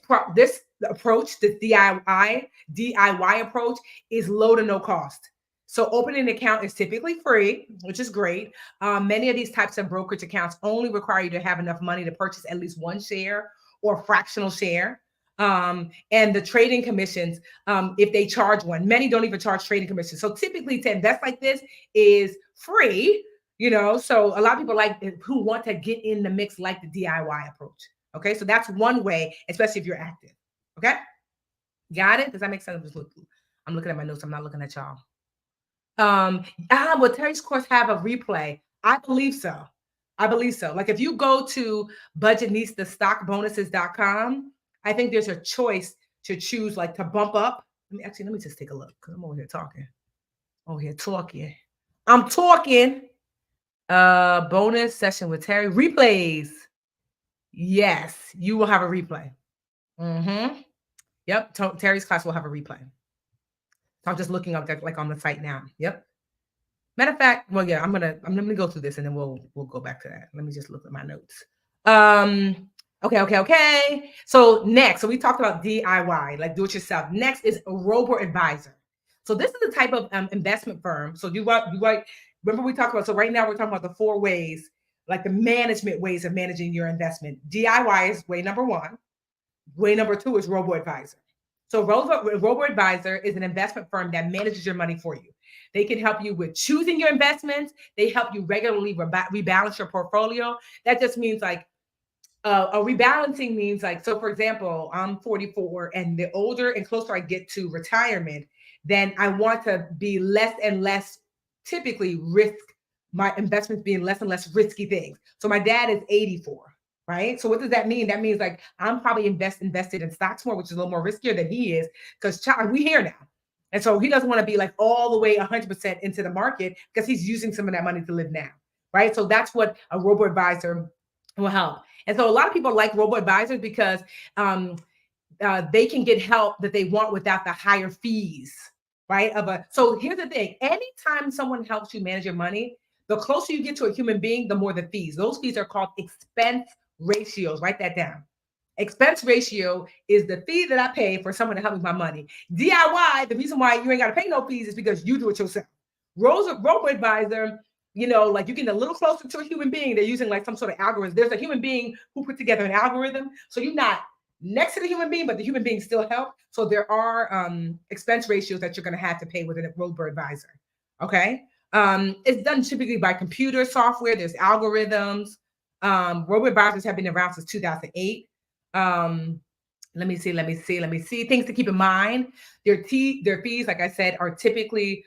approach, the DIY approach, is low to no cost. So opening an account is typically free, which is great. Many of these types of brokerage accounts only require you to have enough money to purchase at least one share or fractional share. And the trading commissions, if they charge one, many don't even charge trading commissions. So typically to invest like this is free, so a lot of people who want to get in the mix like the DIY approach. Okay. So that's one way, especially if you're active. Okay. Got it? Does that make sense? I'm looking at my notes. I'm not looking at y'all. Will Teri's course have a replay? I believe so. Like if you go to budgetnistastockbonuses.com, I think there's a choice to choose to bump up. Let me just take a look, because I'm over here talking. I'm talking. Bonus session with Teri. Replays. Yes, you will have a replay. Yep, Teri's class will have a replay. So I'm just looking up on the site now. Yep. Matter of fact, well, yeah, I'm gonna go through this and then we'll go back to that. Let me just look at my notes. Okay. So next, we talked about DIY, do it yourself. Next is a robo-advisor. So this is the type of investment firm. So remember we talked about, so right now we're talking about the 4 ways, the management ways of managing your investment. DIY is way number 1. Way number 2 is robo-advisor. So robo-advisor is an investment firm that manages your money for you. They can help you with choosing your investments. They help you regularly rebalance your portfolio. That just means a rebalancing means so for example, I'm 44, and the older and closer I get to retirement, then I want to be less and less typically my investments being less and less risky things. So my dad is 84, right? So what does that mean? That means like I'm probably invested in stocks more, which is a little more riskier than he is, because we here now. And so he doesn't want to be like all the way 100% into the market because he's using some of that money to live now, right? So that's what a robo advisor will help. And so a lot of people like robo advisors because um, they can get help that they want without the higher fees, right? So here's the thing: anytime someone helps you manage your money, the closer you get to a human being, the more the fees. Those fees are called expense ratios. Write that down. Expense ratio is the fee that I pay for someone to help me with my money. DIY, the reason why you ain't got to pay no fees is because you do it yourself. Robo advisor, like you get a little closer to a human being. They're using like some sort of algorithm. There's a human being who put together an algorithm. So you're not next to the human being, but the human being still help. So there are expense ratios that you're going to have to pay with a robo advisor. Okay. It's done typically by computer software. There's algorithms. Robo advisors have been around since 2008. Let me see. Things to keep in mind. Their fees, like I said, are typically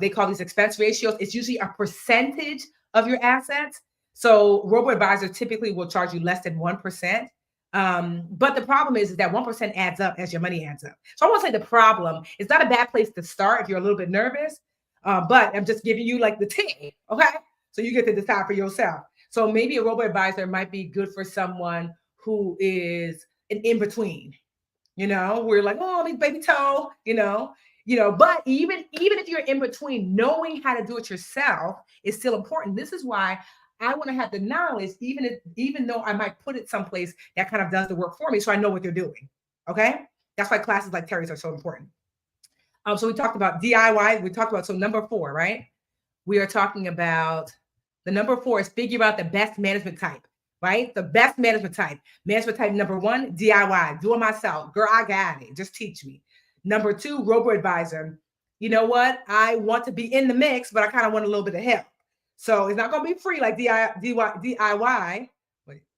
they call these expense ratios. It's usually a percentage of your assets. So robo advisors typically will charge you less than 1%. But the problem is that 1% adds up as your money adds up. So I won't say the problem. It's not a bad place to start if you're a little bit nervous. But I'm just giving you like the tip, okay? So you get to decide for yourself. So maybe a robo advisor might be good for someone who is an in between. We're like, oh, big baby toe, but even if you're in between, knowing how to do it yourself is still important. This is why I want to have the knowledge, even though I might put it someplace that kind of does the work for me, so I know what they're doing. Okay, that's why classes like Teri's are so important. So we talked about DIY. We talked about, so number 4, right? We are talking about the number 4 is figure out the best management type, right? The best management type. Management type number 1, DIY, do it myself. Girl, I got it. Just teach me. Number 2, robo advisor. You know what? I want to be in the mix, but I kind of want a little bit of help. So it's not going to be free like DIY.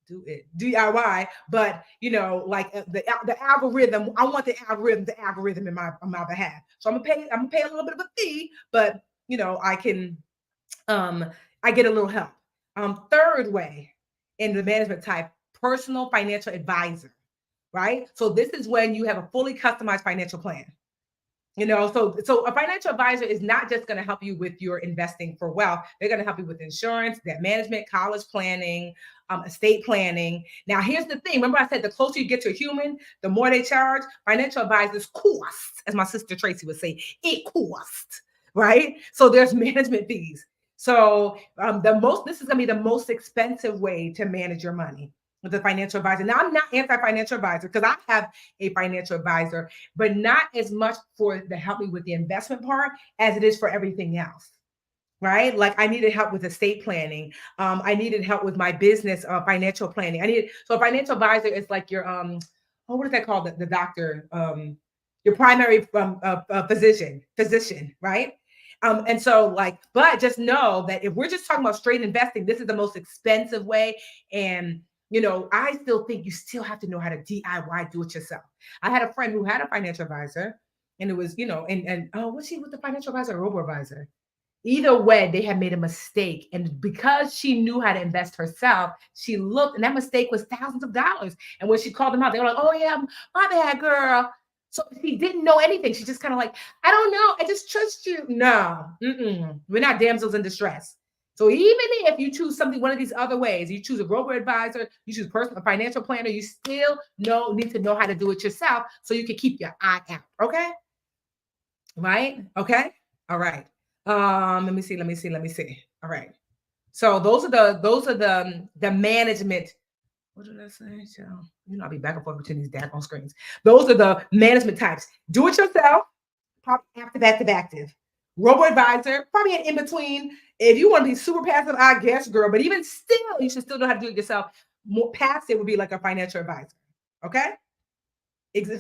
Do it DIY, but like the algorithm. I want the algorithm in my behalf. So I'm gonna pay a little bit of a fee, but I can I get a little help. Third way in the management type, personal financial advisor, right? So this is when you have a fully customized financial plan. So a financial advisor is not just going to help you with your investing for wealth. They're going to help you with insurance, debt management, college planning, estate planning. Now, here's the thing. Remember I said the closer you get to a human, the more they charge. Financial advisors cost, as my sister Tracy would say, it costs, right? So there's management fees. So this is going to be the most expensive way to manage your money with a financial advisor. Now, I'm not anti-financial advisor because I have a financial advisor, but not as much for to help me with the investment part as it is for everything else. Right? Like I needed help with estate planning. I needed help with my business financial planning. So a financial advisor is like your what is that called? The doctor, your primary physician, right? And so but just know that if we're just talking about straight investing, this is the most expensive way. And I still think you still have to know how to DIY, do it yourself. I had a friend who had a financial advisor, and it was, and was she with the financial advisor or robo advisor? Either way, they had made a mistake. And because she knew how to invest herself, she looked, and that mistake was thousands of dollars. And when she called them out, they were like, oh, yeah, my bad, girl. So she didn't know anything. She just kind of like, I don't know. I just trust you. No, we're not damsels in distress. So even if you choose one of these other ways, you choose a robo advisor, you choose a financial planner, you still need to know how to do it yourself so you can keep your eye out. Okay? Right? Okay? All right. Let me see. All right. So those are the management. What did I say? So I'll be back and forth between these daggone screens. Those are the management types. Do it yourself, probably active. Robo advisor, probably an in between. If you want to be super passive, I guess, girl. But even still, you should still know how to do it yourself. More passive would be like a financial advisor. Okay.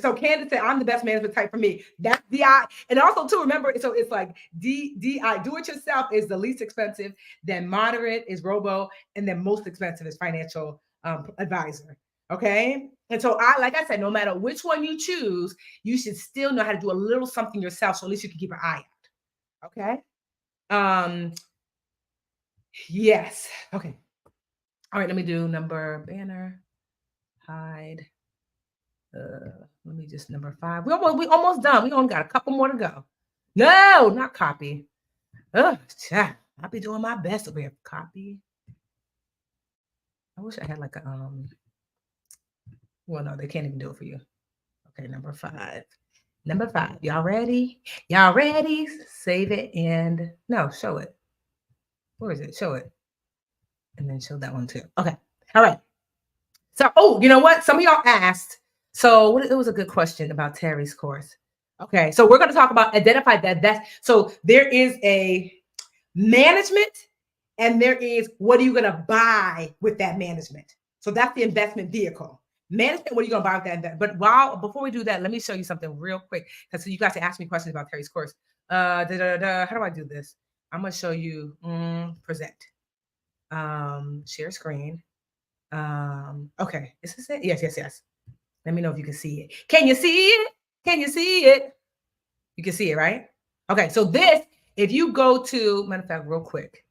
So Candace said, I'm the best management type for me. That's DI. And also too, remember, so it's like DI, do it yourself is the least expensive, then moderate is robo, and then most expensive is financial advisor. Okay. And so like I said, no matter which one you choose, you should still know how to do a little something yourself. So at least you can keep an eye out. Okay. Yes. Okay. All right. Let me do banner. Hide. Let me just number 5. We almost done. We only got a couple more to go. No, not copy. Oh, I'll be doing my best over here. Copy. I wish I had like a well, no, they can't even do it for you. Okay, number 5. Number 5. Y'all ready? Y'all ready? Save it and no, show it. Where is it? Show it. And then show that one too. Okay. All right. So, oh, you know what? Some of y'all asked. So, it was a good question about Teri's course. Okay. So, we're going to talk about identify that. So, there is a management and there is what are you going to buy with that management. So, that's the investment vehicle. Management, what are you going to buy with that? But before we do that, let me show you something real quick because you guys asked me questions about Teri's course. How do I do this? I'm going to show you present. Share screen. Okay, is this it? Yes. Let me know if you can see it. Can you see it? Can you see it? You can see it, right? Okay, so this, if you go to, matter of fact, real quick,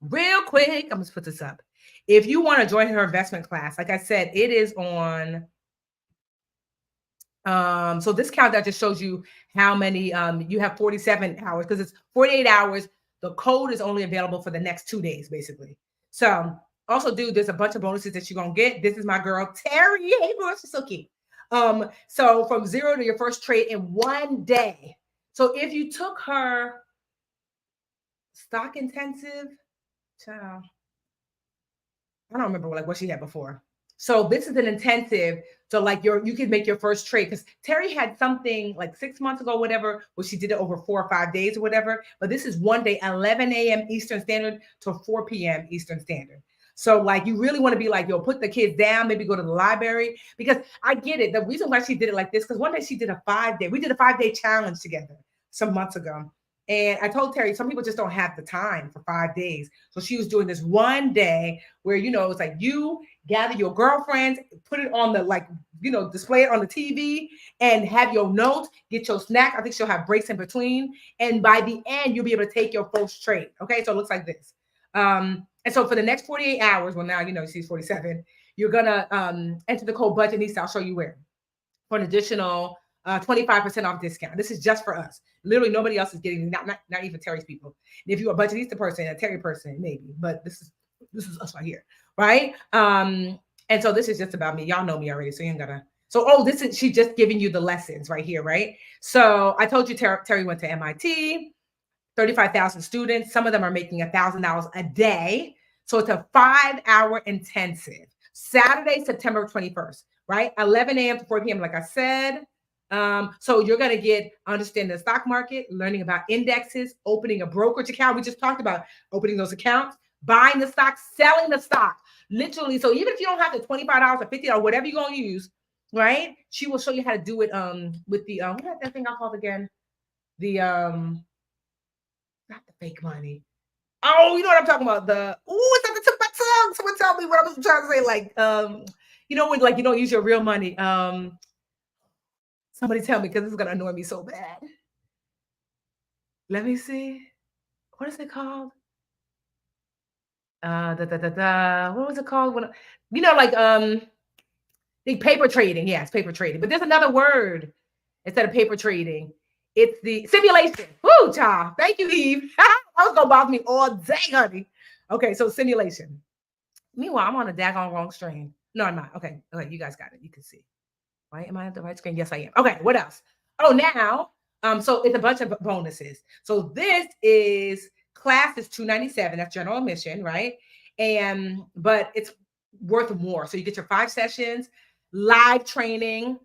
I'm gonna put this up. If you want to join her investment class, like I said, it is on. So this countdown just shows you how many you have 47 hours because it's 48 hours. The code is only available for the next 2 days, basically. So also, dude, there's a bunch of bonuses that you're gonna get. This is my girl Teri. Hey, girl, she's so cute. So from 0 to your first trade in 1 day. So if you took her stock intensive, child, I don't remember what she had before. So this is an intensive. So like you could make your first trade because Teri had something like 6 months ago, whatever, where she did it over 4 or 5 days or whatever. But this is 1 day, 11 a.m. Eastern Standard to 4 p.m. Eastern Standard. So like you really want to be like, yo, put the kids down, maybe go to the library because I get it. The reason why she did it like this, because 1 day she did a 5-day. We did a 5-day challenge together some months ago. And I told Teri, some people just don't have the time for 5 days. So she was doing this 1 day where, it's like you gather your girlfriends, put it on the, display it on the TV and have your notes, get your snack. I think she'll have breaks in between. And by the end, you'll be able to take your first trade. Okay. So it looks like this. And so for the next 48 hours, well, now, she's 47, you're going to enter the code budget needs. I'll show you where for an additional 25% off discount. This is just for us. Literally nobody else is getting, not even Teri's people. If you're a budgetista person, a Teri person, maybe, but this is us right here, right? And so this is just about me. Y'all know me already, so you ain't gotta. So she's just giving you the lessons right here, right? So I told you Teri went to MIT, 35,000 students. Some of them are making $1,000 a day. So it's a 5-hour intensive. Saturday, September 21st, right? 11 a.m. to 4 p.m. Like I said. So you're going to understand the stock market, learning about indexes, opening a brokerage account. We just talked about opening those accounts, buying the stock, selling the stock, literally. So even if you don't have the $25 or $50 or whatever you're going to use, right? She will show you how to do it with the what is that thing I called again? The not the fake money. Oh, you know what I'm talking about? It's at the tip of my tongue. Someone tell me what I was trying to say. Like, when like you don't use your real money. Somebody tell me because this is gonna annoy me so bad. Let me see. What is it called? What was it called? The paper trading. Yes, paper trading. But there's another word instead of paper trading. It's the simulation. Woo, child. Thank you, Eve. That was gonna bother me all day, honey. Okay, so simulation. Meanwhile, I'm on a daggone wrong string. No, I'm not. Okay, you guys got it. You can see. Right? Am I at the right screen? Yes, I am. Okay, what else? Oh, now, so it's a bunch of bonuses. So this is class is $297. That's general admission, right? But it's worth more. So you get your 5 sessions, live training,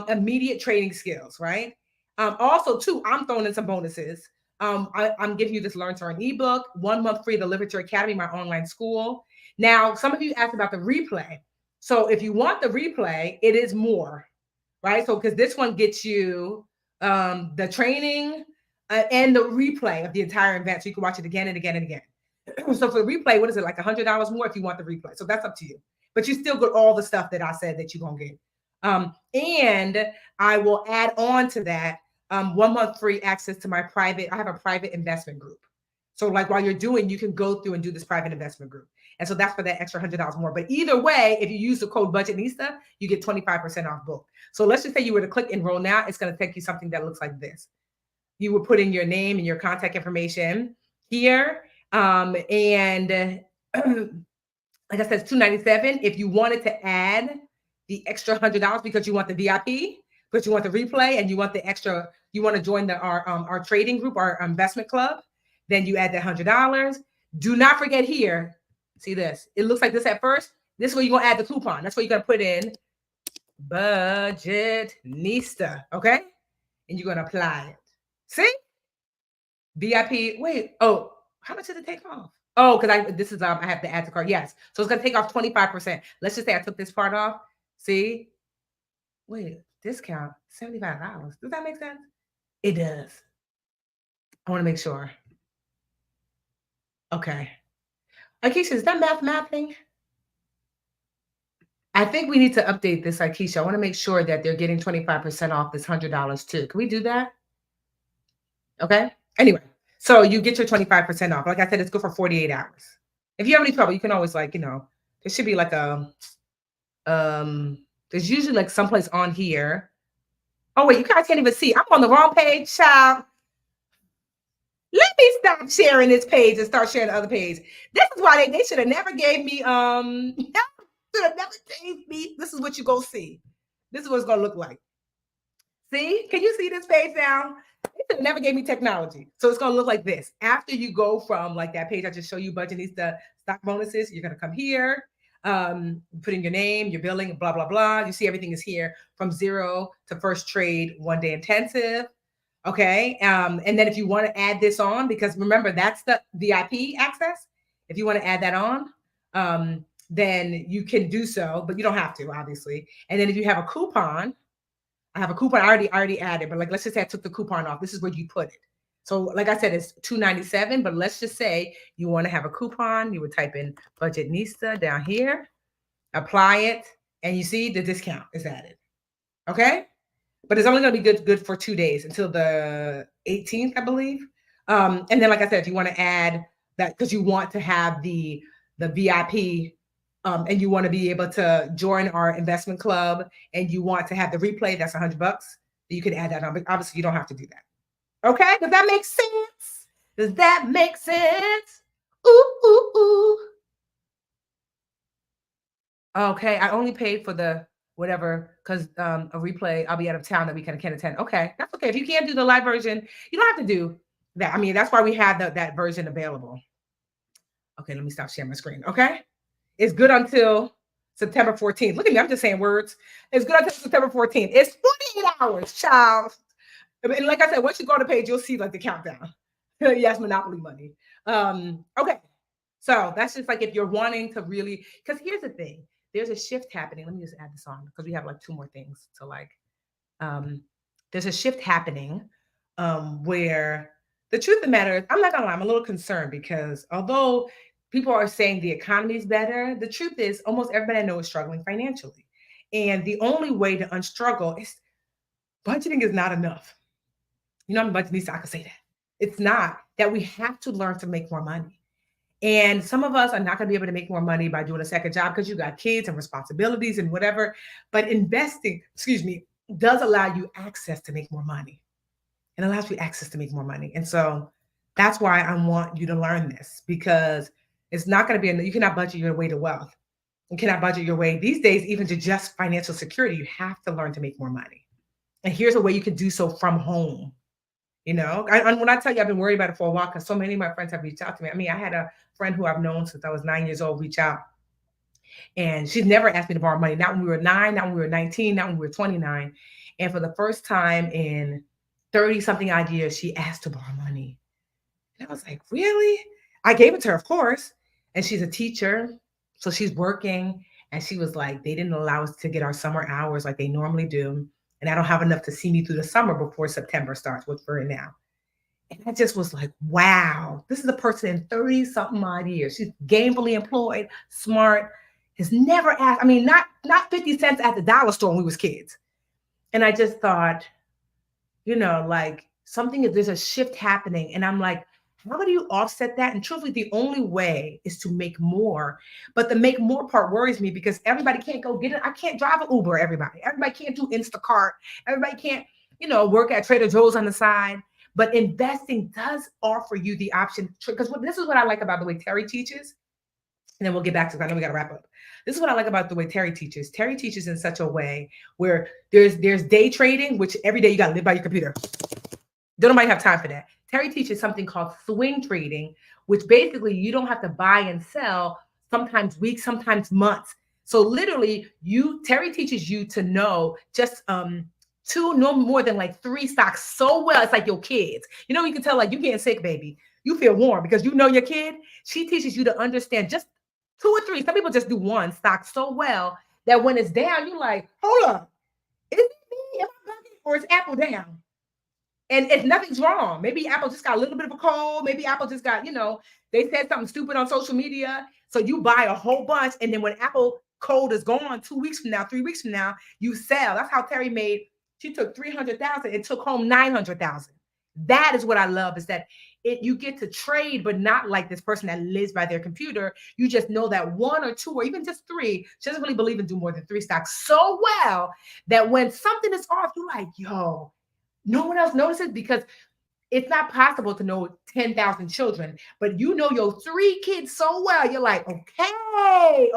immediate trading skills, right? Also, too, I'm throwing in some bonuses. I'm giving you this Learn to Earn ebook, 1 month free, the Literature Academy, my online school. Now, some of you asked about the replay. So if you want the replay, it is more, right? So because this one gets you the training and the replay of the entire event. So you can watch it again and again and again. So for the replay, what is it, like $100 more if you want the replay? So that's up to you. But you still get all the stuff that I said that you're going to get. And I will add on to that 1 month free access to I have a private investment group. So like while you're doing, you can go through and do this private investment group. And so that's for that extra $100 more. But either way, if you use the code BudgetNista, you get 25% off both. So let's just say you were to click enroll now, it's going to take you something that looks like this. You would put in your name and your contact information here. And like I said, it's $297. If you wanted to add the extra $100 because you want the VIP, because you want the replay and you want the extra, you want to join our trading group, our investment club, then you add that $100. Do not forget here. See this? It looks like this at first. This is where you're gonna add the coupon. That's where you're gonna put in BudgetNista, okay? And you're gonna apply it. See? VIP. Wait. Oh, how much did it take off? Oh, because I have to add to cart. Yes. So it's gonna take off 25%. Let's just say I took this part off. See? Wait, discount $75. Does that make sense? It does. I want to make sure. Okay. Akeisha, is that math thing? I think we need to update this, Akeisha. I want to make sure that they're getting 25% off this $100 too. Can we do that? Okay. Anyway, so you get your 25% off. Like I said, it's good for 48 hours. If you have any trouble, you can always there should be like there's usually like someplace on here. Oh, wait, you guys can't even see. I'm on the wrong page, child. Let me stop sharing this page and start sharing the other page. This is why they should have never gave me, this is what you go see. This is what it's going to look like. See? Can you see this page now? They should have never gave me technology. So it's going to look like this. After you go from like that page I just show you, BudgetNista stock bonuses, you're going to come here, put in your name, your billing, blah, blah, blah. You see everything is here from 0 to first trade, 1 day intensive. Okay. And then if you want to add this on, because remember, that's the VIP access. If you want to add that on, then you can do so, but you don't have to, obviously. And then if you have a coupon, I have a coupon. I already added, but like, let's just say I took the coupon off. This is where you put it. So like I said, it's $297, but let's just say you want to have a coupon. You would type in BudgetNista down here, apply it, and you see the discount is added. Okay. But it's only going to be good for 2 days until the 18th, I believe. And then, like I said, if you want to add that because you want to have the VIP and you want to be able to join our investment club and you want to have the replay, that's $100. You could add that on, but obviously you don't have to do that. Okay? Does that make sense? Does that make sense? Ooh, ooh, ooh. Okay, I only paid for the whatever, because a replay, I'll be out of town that weekend, I can't attend. Okay, that's okay. If you can't do the live version, you don't have to do that. I mean, that's why we have that version available. Okay, let me stop sharing my screen. Okay, it's good until September 14th. Look at me, I'm just saying words. It's good until September 14th. It's 48 hours, child. And like I said, once you go on the page, you'll see like the countdown. Yes, Monopoly money. Okay, so that's just like if you're wanting to really, because here's the thing. There's a shift happening. Let me just add this on because we have like 2 more things. So like, there's a shift happening where the truth of the matter is, I'm not gonna lie, I'm a little concerned because although people are saying the economy is better, the truth is almost everybody I know is struggling financially. And the only way to unstruggle is budgeting is not enough. You know, I'm budgeting, I can say that. It's not that we have to learn to make more money. And some of us are not going to be able to make more money by doing a second job because you got kids and responsibilities and whatever. But investing, does allow you access to make more money. It allows you access to make more money. And so that's why I want you to learn this, because it's not going to be, you cannot budget your way to wealth. You cannot budget your way these days, even to just financial security. You have to learn to make more money. And here's a way you can do so from home. You know, when I tell you I've been worried about it for a while, because so many of my friends have reached out to me. I mean, I had a friend who I've known since I was 9 years old reach out. And she's never asked me to borrow money. Not when we were 9, not when we were 19, not when we were 29. And for the first time in 30-something odd years, she asked to borrow money. And I was like, really? I gave it to her, of course. And she's a teacher. So she's working. And she was like, they didn't allow us to get our summer hours like they normally do. And I don't have enough to see me through the summer before September starts, which we're in now. And I just was like, wow, this is a person in 30-something odd years. She's gainfully employed, smart, has never asked, I mean, not 50 cents at the dollar store when we was kids. And I just thought, you know, like there's a shift happening. And I'm like, How do you offset that? And truthfully, the only way is to make more. But the make more part worries me because everybody can't go get it. I can't drive an Uber, everybody. Everybody can't do Instacart. Everybody can't, work at Trader Joe's on the side. But investing does offer you the option. Because this is what I like about the way Teri teaches. And then we'll get back to, I know we got to wrap up. This is what I like about the way Teri teaches. Teri teaches in such a way where there's day trading, which every day you got to live by your computer. Don't nobody have time for that. Teri teaches something called swing trading, which basically you don't have to buy and sell sometimes weeks, sometimes months. So literally, Teri teaches you to know just no more than like 3 stocks so well. It's like your kids. You can tell like you getting sick, baby. You feel warm because you know your kid. She teaches you to understand just 2 or 3. Some people just do one stock so well that when it's down, you're like, hold on, is it me? Am I bugging? Or is Apple down? And if nothing's wrong, maybe Apple just got a little bit of a cold. Maybe Apple just got, they said something stupid on social media. So you buy a whole bunch. And then when Apple cold is gone 2 weeks from now, 3 weeks from now, you sell. That's how Teri made. She took 300,000 and took home 900,000. That is what I love, is that you get to trade, but not like this person that lives by their computer. You just know that 1 or 2 or even just 3, she doesn't really believe in doing more than 3 stocks so well that when something is off, you're like, yo, no one else notices, because it's not possible to know 10,000 children, but you know your 3 kids so well. You're like, okay.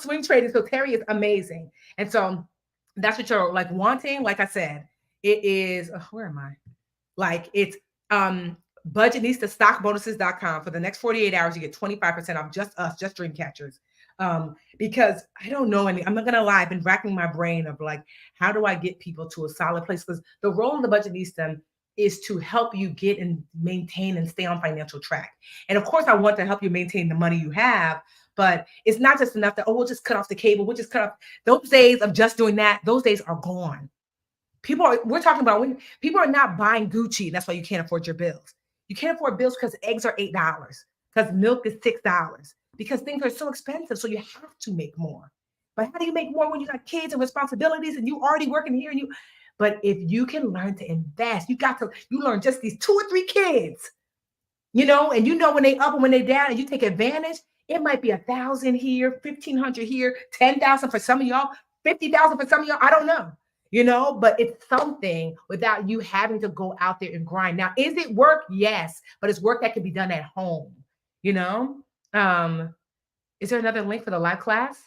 Swing trading. So Teri is amazing. And so that's what you're like wanting. Like I said, it is, where am I? Like it's budgetnistastockbonuses.com. For the next 48 hours, you get 25% off just dream catchers. Because I don't know I'm not gonna lie, I've been racking my brain of like, how do I get people to a solid place? Because the role of the budgetnista is to help you get and maintain and stay on financial track. And of course, I want to help you maintain the money you have, but it's not just enough that, we'll just cut off the cable, we'll just cut off. Those days of just doing that, those days are gone. We're talking about when people are not buying Gucci. That's why you can't afford your bills. You can't afford bills because eggs are $8, because milk is $6, because things are so expensive. So you have to make more. But how do you make more when you got kids and responsibilities and you already working here but if you can learn to invest, you learn just these 2 or 3 kids, and when they up and when they down, and you take advantage. It might be 1,000 here, 1,500 here, 10,000 for some of y'all, 50,000 for some of y'all. I don't know. But it's something without you having to go out there and grind. Now, is it work? Yes, but it's work that can be done at home. Is there another link for the live class?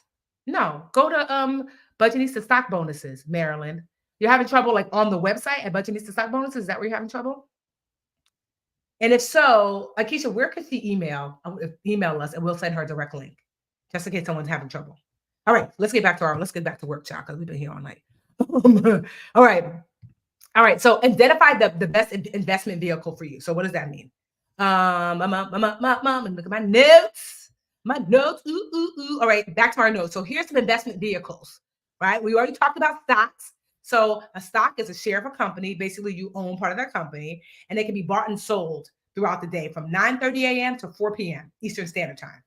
No, go to Budgetnista Stock Bonuses, Maryland. You're having trouble like on the website at Budgetnista Stock Bonuses? Is that where you're having trouble? And if so, Akeisha, where could she email us, and we'll send her a direct link, just in case someone's having trouble. All right, let's get back to work, child, because we've been here all night. All right. So identify the best investment vehicle for you. So what does that mean? Look at my notes. All right, back to our notes. So here's some investment vehicles, right? We already talked about stocks. So a stock is a share of a company. Basically, you own part of that company, and they can be bought and sold throughout the day from 9:30 a.m. to 4 p.m. Eastern Standard Time.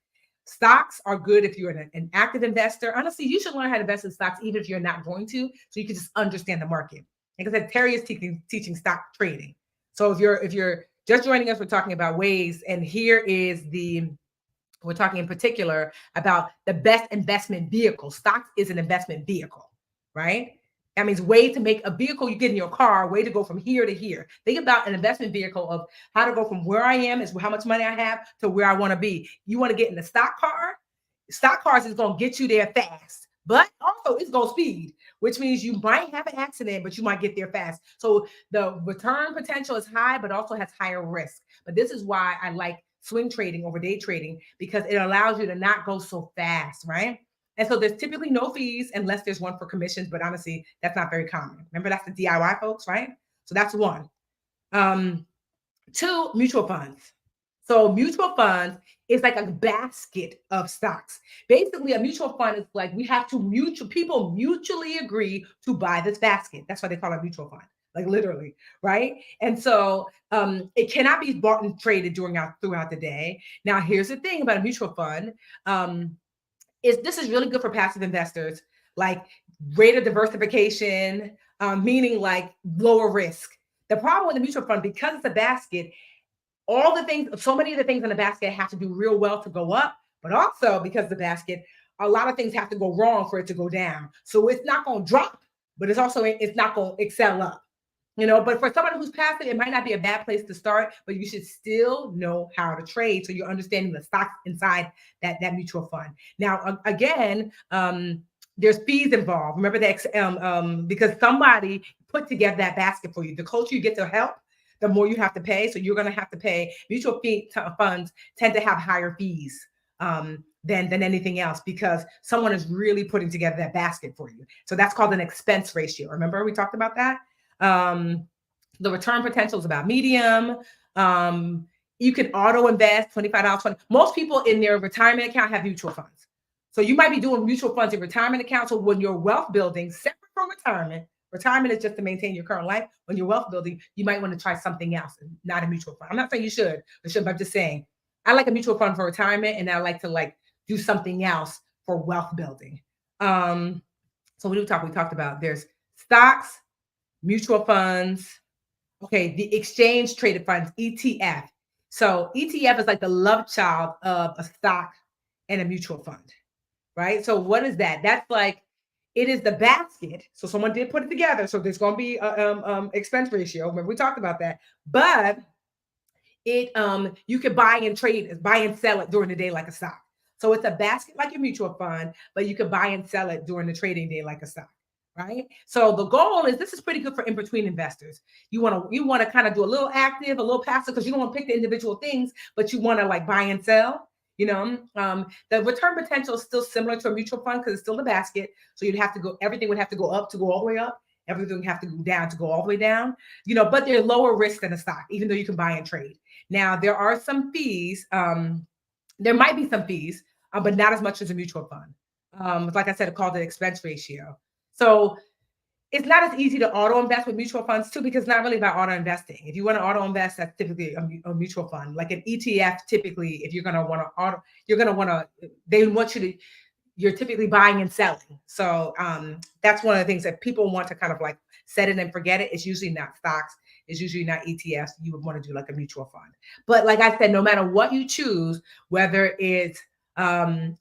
Stocks are good if you're an active investor. Honestly, you should learn how to invest in stocks, even if you're not going to, so you can just understand the market. Like I said, Teri is teaching stock trading. So if you're just joining us, we're talking about ways, and we're talking in particular about the best investment vehicle. Stocks is an investment vehicle, right? That means way to make a vehicle you get in your car, way to go from here to here. Think about an investment vehicle of how to go from where I am, is how much money I have, to where I want to be. You want to get in the stock car. Stock cars is going to get you there fast, but also it's going to speed, which means you might have an accident, but you might get there fast. So the return potential is high, but also has higher risk. But this is why I like swing trading over day trading, because it allows you to not go so fast, right? And so there's typically no fees unless there's one for commissions, but honestly, that's not very common. Remember, that's the DIY folks, right? So that's one. 2, mutual funds. So mutual funds is like a basket of stocks. Basically, a mutual fund is like people mutually agree to buy this basket. That's why they call it a mutual fund, like literally, right? And so it cannot be bought and traded throughout the day. Now, here's the thing about a mutual fund. This is really good for passive investors, like greater diversification, meaning like lower risk. The problem with the mutual fund, because it's a basket, all the things, so many of the things in the basket have to do real well to go up, but also because the basket, a lot of things have to go wrong for it to go down. So it's not going to drop, but it's not going to excel up. But for someone who's passive, it might not be a bad place to start, but you should still know how to trade. So you're understanding the stocks inside that mutual fund. Now, again, there's fees involved. Remember that because somebody put together that basket for you. The closer you get to help, the more you have to pay. So you're going to have to pay. Mutual funds tend to have higher fees than anything else because someone is really putting together that basket for you. So that's called an expense ratio. Remember we talked about that? The return potential is about medium. You can auto invest $25. Most people in their retirement account have mutual funds. So you might be doing mutual funds in retirement accounts. So when you're wealth building, separate from retirement is just to maintain your current life. When you're wealth building, you might want to try something else, not a mutual fund. I'm not saying you should, but I'm just saying I like a mutual fund for retirement, and I like to do something else for wealth building. So we talked about there's stocks, mutual funds. Okay, the exchange traded funds, ETF. So ETF is like the love child of a stock and a mutual fund, right? So what is that? That's like, it is the basket. So someone did put it together. So there's going to be a expense ratio. Remember we talked about that. But you could buy and sell it during the day like a stock. So it's a basket like a mutual fund, but you could buy and sell it during the trading day like a stock. Right. So the goal is, this is pretty good for in-between investors. You want to kind of do a little active, a little passive, because you don't want to pick the individual things, but you want to buy and sell. The return potential is still similar to a mutual fund because it's still the basket. So everything would have to go up to go all the way up. Everything would have to go down to go all the way down. But they're lower risk than a stock, even though you can buy and trade. Now there are some fees. There might be some fees, but not as much as a mutual fund. Like I said, it's called the expense ratio. So it's not as easy to auto invest with mutual funds too, because it's not really about auto investing. If you want to auto invest, that's typically a mutual fund. Like an ETF, typically, if you're going to want to you're typically buying and selling. So that's one of the things that people want to kind of set it and forget it. It's usually not stocks. It's usually not ETFs. You would want to do like a mutual fund. But like I said, no matter what you choose, whether it's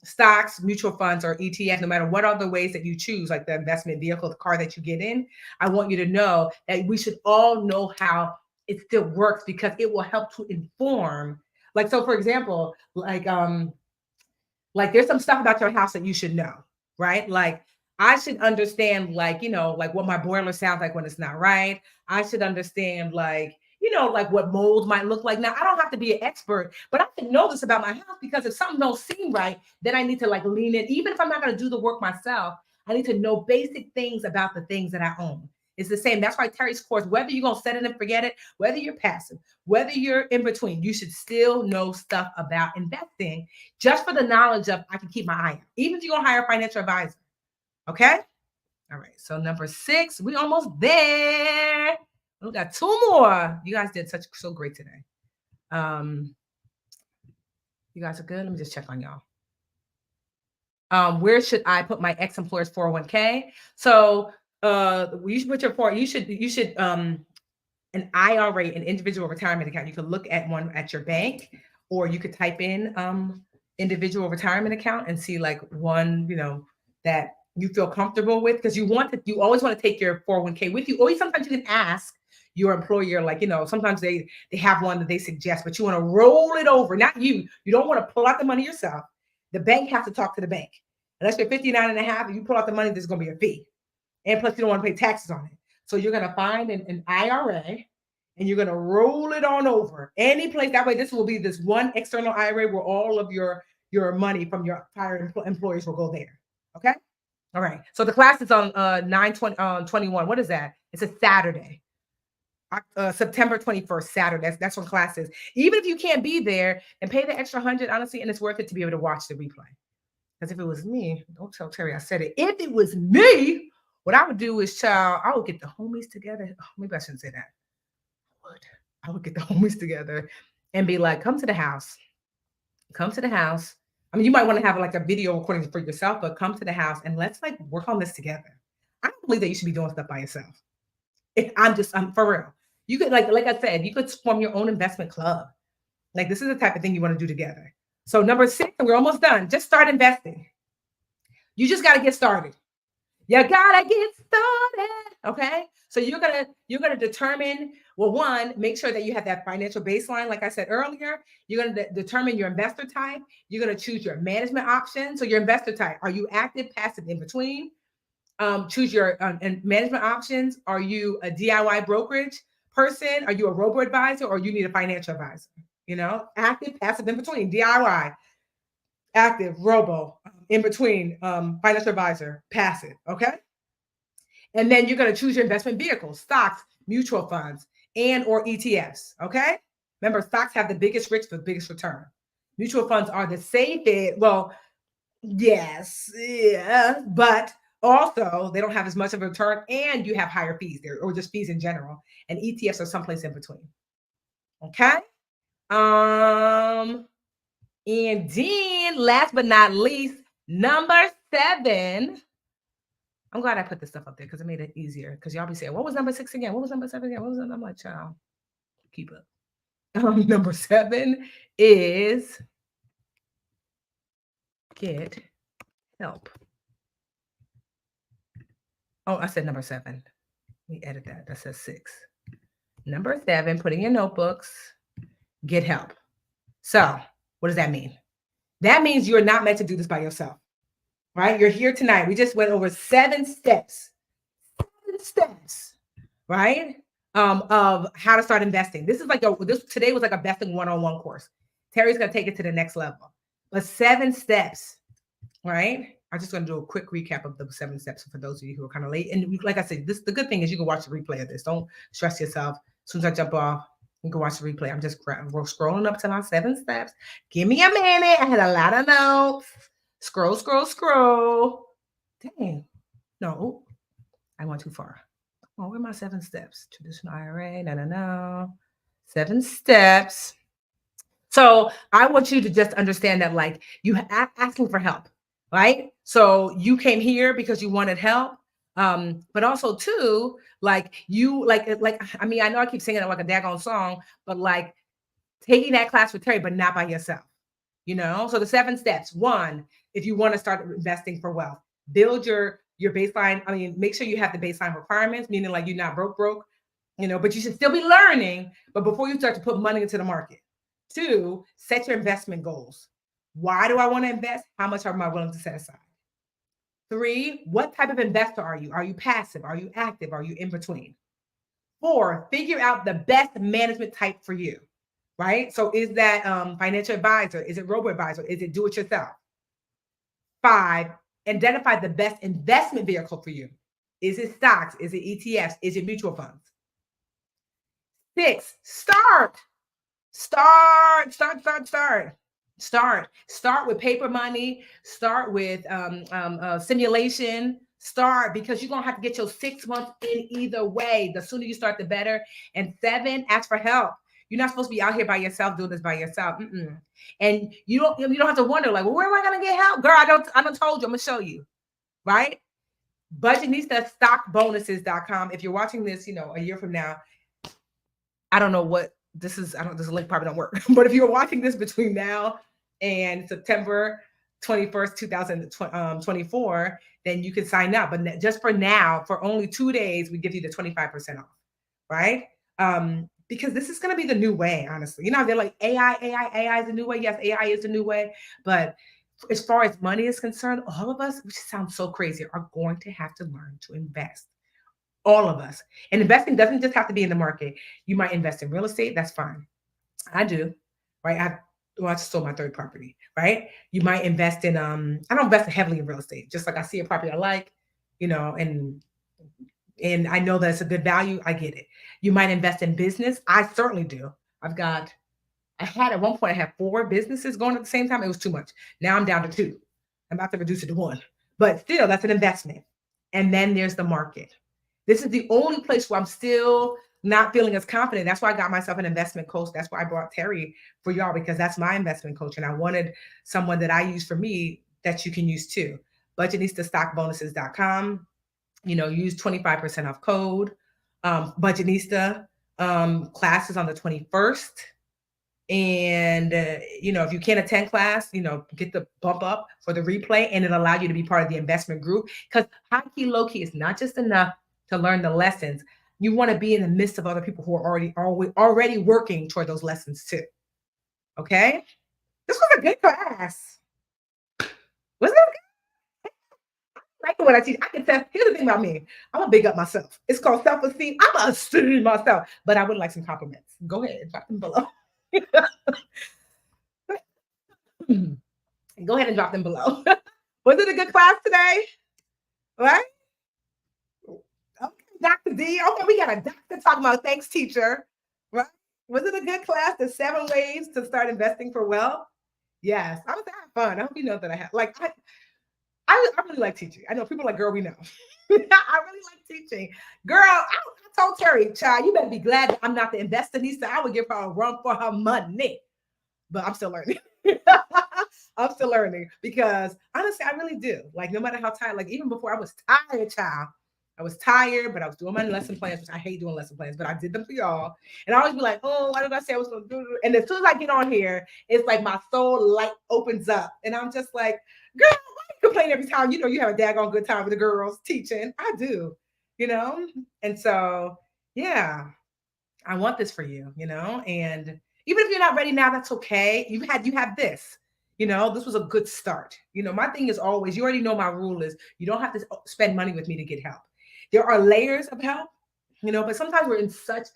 stocks, mutual funds, or ETF, no matter what other ways that you choose, like the investment vehicle, the car that you get in, I want you to know that we should all know how it still works, because it will help to inform. So for example, there's some stuff about your house that you should know, right? I should understand, what my boiler sounds like when it's not right. I should understand, what mold might look like. Now, I don't have to be an expert, but I should know this about my house, because if something don't seem right, then I need to lean in. Even if I'm not going to do the work myself, I need to know basic things about the things that I own. It's the same. That's why Teri's course, whether you're going to set it and forget it, whether you're passive, whether you're in between, you should still know stuff about investing, just for the knowledge of, I can keep my eye out, even if you're going to hire a financial advisor. Okay. All right. So number 6, we almost there. We got 2 more. You guys did so great today. You guys are good. Let me just check on y'all. Where should I put my ex-employer's 401k? So you should put you should an IRA, an individual retirement account. You could look at one at your bank, or you could type in individual retirement account and see one that you feel comfortable with, because you always want to take your 401k with you. Or sometimes you can ask your employer, sometimes they have one that they suggest, but you want to roll it over, not you. You don't want to pull out the money yourself. The bank has to talk to the bank. Unless you're 59 and a half, and you pull out the money, there's going to be a fee. And plus, you don't want to pay taxes on it. So you're going to find an IRA, and you're going to roll it on over any place. That way, this will be this one external IRA where all of your money from your prior employers will go there. Okay. All right. So the class is on 9/21. What is that? It's a Saturday. September 21st, Saturday. That's when class is. Even if you can't be there, and pay the extra 100, honestly, and it's worth it to be able to watch the replay. Because if it was me, don't tell Teri I said it. If it was me, what I would do is, I would get the homies together. Oh, maybe I shouldn't say that. I would get the homies together and be like, come to the house. Come to the house. I mean, you might want to have a video recording for yourself, but come to the house and let's work on this together. I don't believe that you should be doing stuff by yourself. I'm for real. You could, like I said, you could form your own investment club. Like this is the type of thing you want to do together. So number 6, and we're almost done. Just start investing. You just got to get started. You gotta get started. Okay. So you're gonna determine, well, one, make sure that you have that financial baseline. Like I said earlier, you're gonna determine your investor type. You're gonna choose your management option. So your investor type, are you active, passive, in between? Choose your and management options. Are you a DIY brokerage person? Are you a robo advisor, or you need a financial advisor? Active, passive, in between, DIY, active, robo, in between, financial advisor, passive. Okay. And then you're going to choose your investment vehicles, stocks, mutual funds, and or ETFs. Okay. Remember, stocks have the biggest risk for the biggest return. Mutual funds are the safest. Well, yes, yeah, but also they don't have as much of a return, and you have higher fees there, or just fees in general. And ETFs are someplace in between. Okay. Um, and then last but not least, number 7. I'm glad I put this stuff up there because it made it easier. Because y'all be saying, what was number 6 again? What was number 7 again? What was it? I'm like, child, keep up. Number 7 is get help. Oh, I said number 7. Let me edit that. That says 6. Number 7, put in your notebooks, get help. So what does that mean? That means you're not meant to do this by yourself, right? You're here tonight. We just went over 7 steps. 7 steps, right? Of how to start investing. This is like this today was like a investing 101 course. Teri's gonna take it to the next level. But 7 steps, right? I'm just gonna do a quick recap of the 7 steps for those of you who are kind of late. And like I said, the good thing is you can watch the replay of this. Don't stress yourself. As soon as I jump off, you can watch the replay. I'm just scrolling up to my 7 steps. Give me a minute. I had a lot of notes. Scroll, scroll, scroll. Dang. No, I went too far. Oh, where are my 7 steps? Traditional IRA, no. 7 steps. So I want you to just understand that, like, you asking for help, right? So you came here because you wanted help, but also too, like you, like I mean, I know I keep singing it like a daggone song, but like taking that class with Teri, but not by yourself. So the 7 steps. 1, if you want to start investing for wealth, build your baseline. I mean, make sure you have the baseline requirements, meaning like you're not broke, but you should still be learning. But before you start to put money into the market. 2, set your investment goals. Why do I want to invest? How much am I willing to set aside? 3, what type of investor are you? Are you passive? Are you active? Are you in between? 4, figure out the best management type for you. Right? So is that financial advisor? Is it robo advisor? Is it do it yourself? 5, identify the best investment vehicle for you. Is it stocks? Is it ETFs? Is it mutual funds? 6, start with paper money. Start with simulation. Start, because you're gonna have to get your 6 months in either way. The sooner you start, the better. And 7, ask for help. You're not supposed to be out here by yourself doing this by yourself. And you don't have to wonder, like, well, where am I gonna get help? Girl, I don't told you, I'm gonna show you, right? Budgetnista stockbonuses.com. If you're watching this, a year from now, I don't know what this is. This link probably don't work. But if you're watching this between now and September 21st, 2024, then you can sign up. But just for now, for only 2 days, we give you the 25% off, right? Because this is going to be the new way, honestly. They're like AI is the new way. Yes, AI is the new way. But as far as money is concerned, all of us, which sounds so crazy, are going to have to learn to invest. All of us. And investing doesn't just have to be in the market. You might invest in real estate. That's fine. I do, right? I just sold my 3rd property, right? You might invest in, I don't invest heavily in real estate. Just like I see a property I like, and I know that it's a good value. I get it. You might invest in business. I certainly do. At one point, I had 4 businesses going at the same time. It was too much. Now I'm down to 2. I'm about to reduce it to 1, but still, that's an investment. And then there's the market. This is the only place where I'm still not feeling as confident. That's why I got myself an investment coach. That's why I brought Teri for y'all, because that's my investment coach. And I wanted someone that I use for me that you can use too. Budgetnistastockbonuses.com. Use 25% off code, Budgetnista. Class is on the 21st. And if you can't attend class, get the bump up for the replay, and it'll allow you to be part of the investment group, because high key low key is not just enough to learn the lessons. You want to be in the midst of other people who are already working toward those lessons too. Okay, this was a good class. Wasn't it? Like when I teach, I can tell. Here's the thing about me: I'm gonna big up myself. It's called self-esteem. I'm gonna esteem myself, but I would like some compliments. Go ahead and drop them below. Go ahead and drop them below. Was it a good class today? Right? Okay, Dr. D. Okay, we got a doctor talking about thanks, teacher. Right? Was it a good class? The 7 ways to start investing for wealth? Yes. I was having fun. I hope you know that I have. I really like teaching. I know people are like, girl, we know. I really like teaching. Girl, I told Teri, child, you better be glad that I'm not the investor. I would give her a run for her money. But I'm still learning. I'm still learning, because honestly, I really do. Like, no matter how tired, like even before I was tired, child. I was tired, but I was doing my lesson plans, which I hate doing lesson plans, but I did them for y'all. And I always be like, oh, why did I say I was going to do it? And as soon as I get on here, it's like my soul light opens up. And I'm just like, girl, why you complain every time? You have a daggone good time with the girls teaching. I do, you know? And so, yeah, I want this for you, and even if you're not ready now, that's okay. You have this. This was a good start. My thing is always, you already know my rule is you don't have to spend money with me to get help. There are layers of help, but sometimes we're in such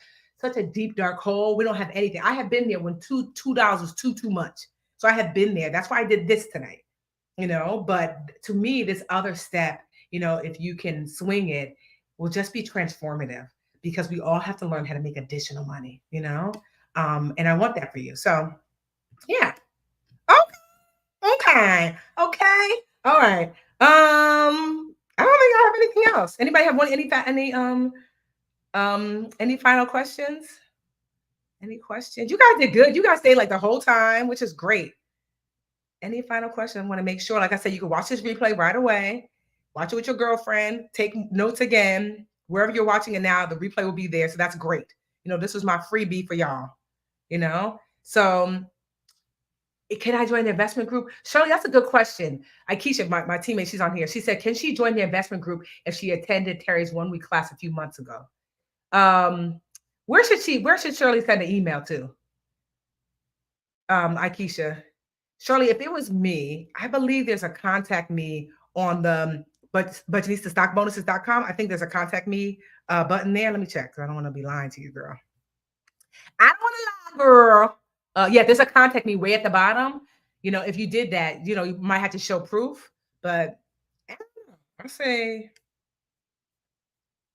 a deep dark hole. We don't have anything. I have been there when $2 was too much. So I have been there. That's why I did this tonight. But to me, this other step, if you can swing it, will just be transformative, because we all have to learn how to make additional money, and I want that for you. So yeah. Okay. All right. I don't think I have anything else. Anybody have any final questions? Any questions? You guys did good. You guys stayed like the whole time, which is great. Any final questions? I want to make sure, like I said, you can watch this replay right away. Watch it with your girlfriend. Take notes again. Wherever you're watching it now, the replay will be there. So that's great. This is my freebie for y'all. So can I join the investment group? Shirley, that's a good question. Aikisha, my teammate, she's on here. She said, can she join the investment group if she attended Teri's 1-week class a few months ago? Where should Shirley send an email to? Aikisha. Shirley, if it was me, I believe there's a contact me on the budgetinistastockbonuses.com. I think there's a contact me button there. Let me check, because I don't want to be lying to you, girl. I don't want to lie, girl. Yeah, there's a contact me way at the bottom. If you did that, you might have to show proof. But I say,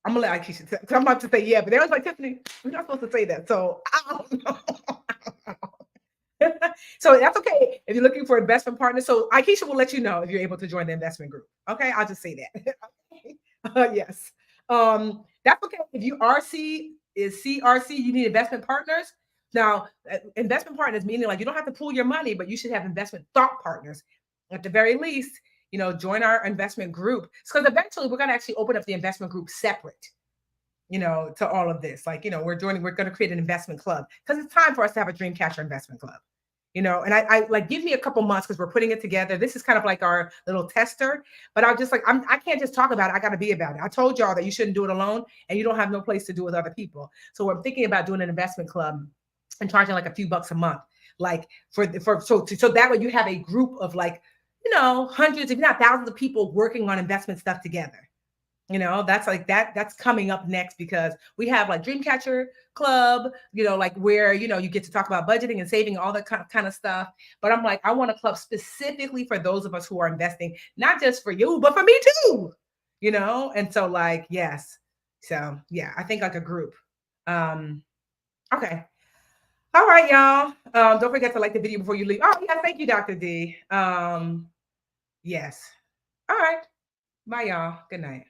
I'm gonna let Aikisha. I'm about to say yeah, but they was like, Tiffany, we're not supposed to say that. So I don't know. So that's okay if you're looking for investment partners. So Aikisha will let you know if you're able to join the investment group. Okay, I'll just say that. Yes. That's okay. If you is CRC, you need investment partners. Now, investment partners meaning like you don't have to pool your money, but you should have investment thought partners. At the very least, join our investment group, because eventually we're going to actually open up the investment group separate. To all of this, like, we're going to create an investment club, because it's time for us to have a Dreamcatcher investment club. And I like, give me a couple months, because we're putting it together. This is kind of like our little tester, but I just like, I can't just talk about it. I got to be about it. I told y'all that you shouldn't do it alone, and you don't have no place to do it with other people. So I'm thinking about doing an investment club and charging like a few bucks a month, like so that way you have a group of like, hundreds, if not thousands of people working on investment stuff together. That's like that's coming up next, because we have like Dreamcatcher Club, like where, you get to talk about budgeting and saving, all that kind of stuff. But I'm like, I want a club specifically for those of us who are investing, not just for you, but for me too, And so like, yes. So yeah, I think like a group. Okay. All right, y'all. Don't forget to like the video before you leave. Oh yeah, thank you, Dr. D. Yes. All right. Bye, y'all. Good night.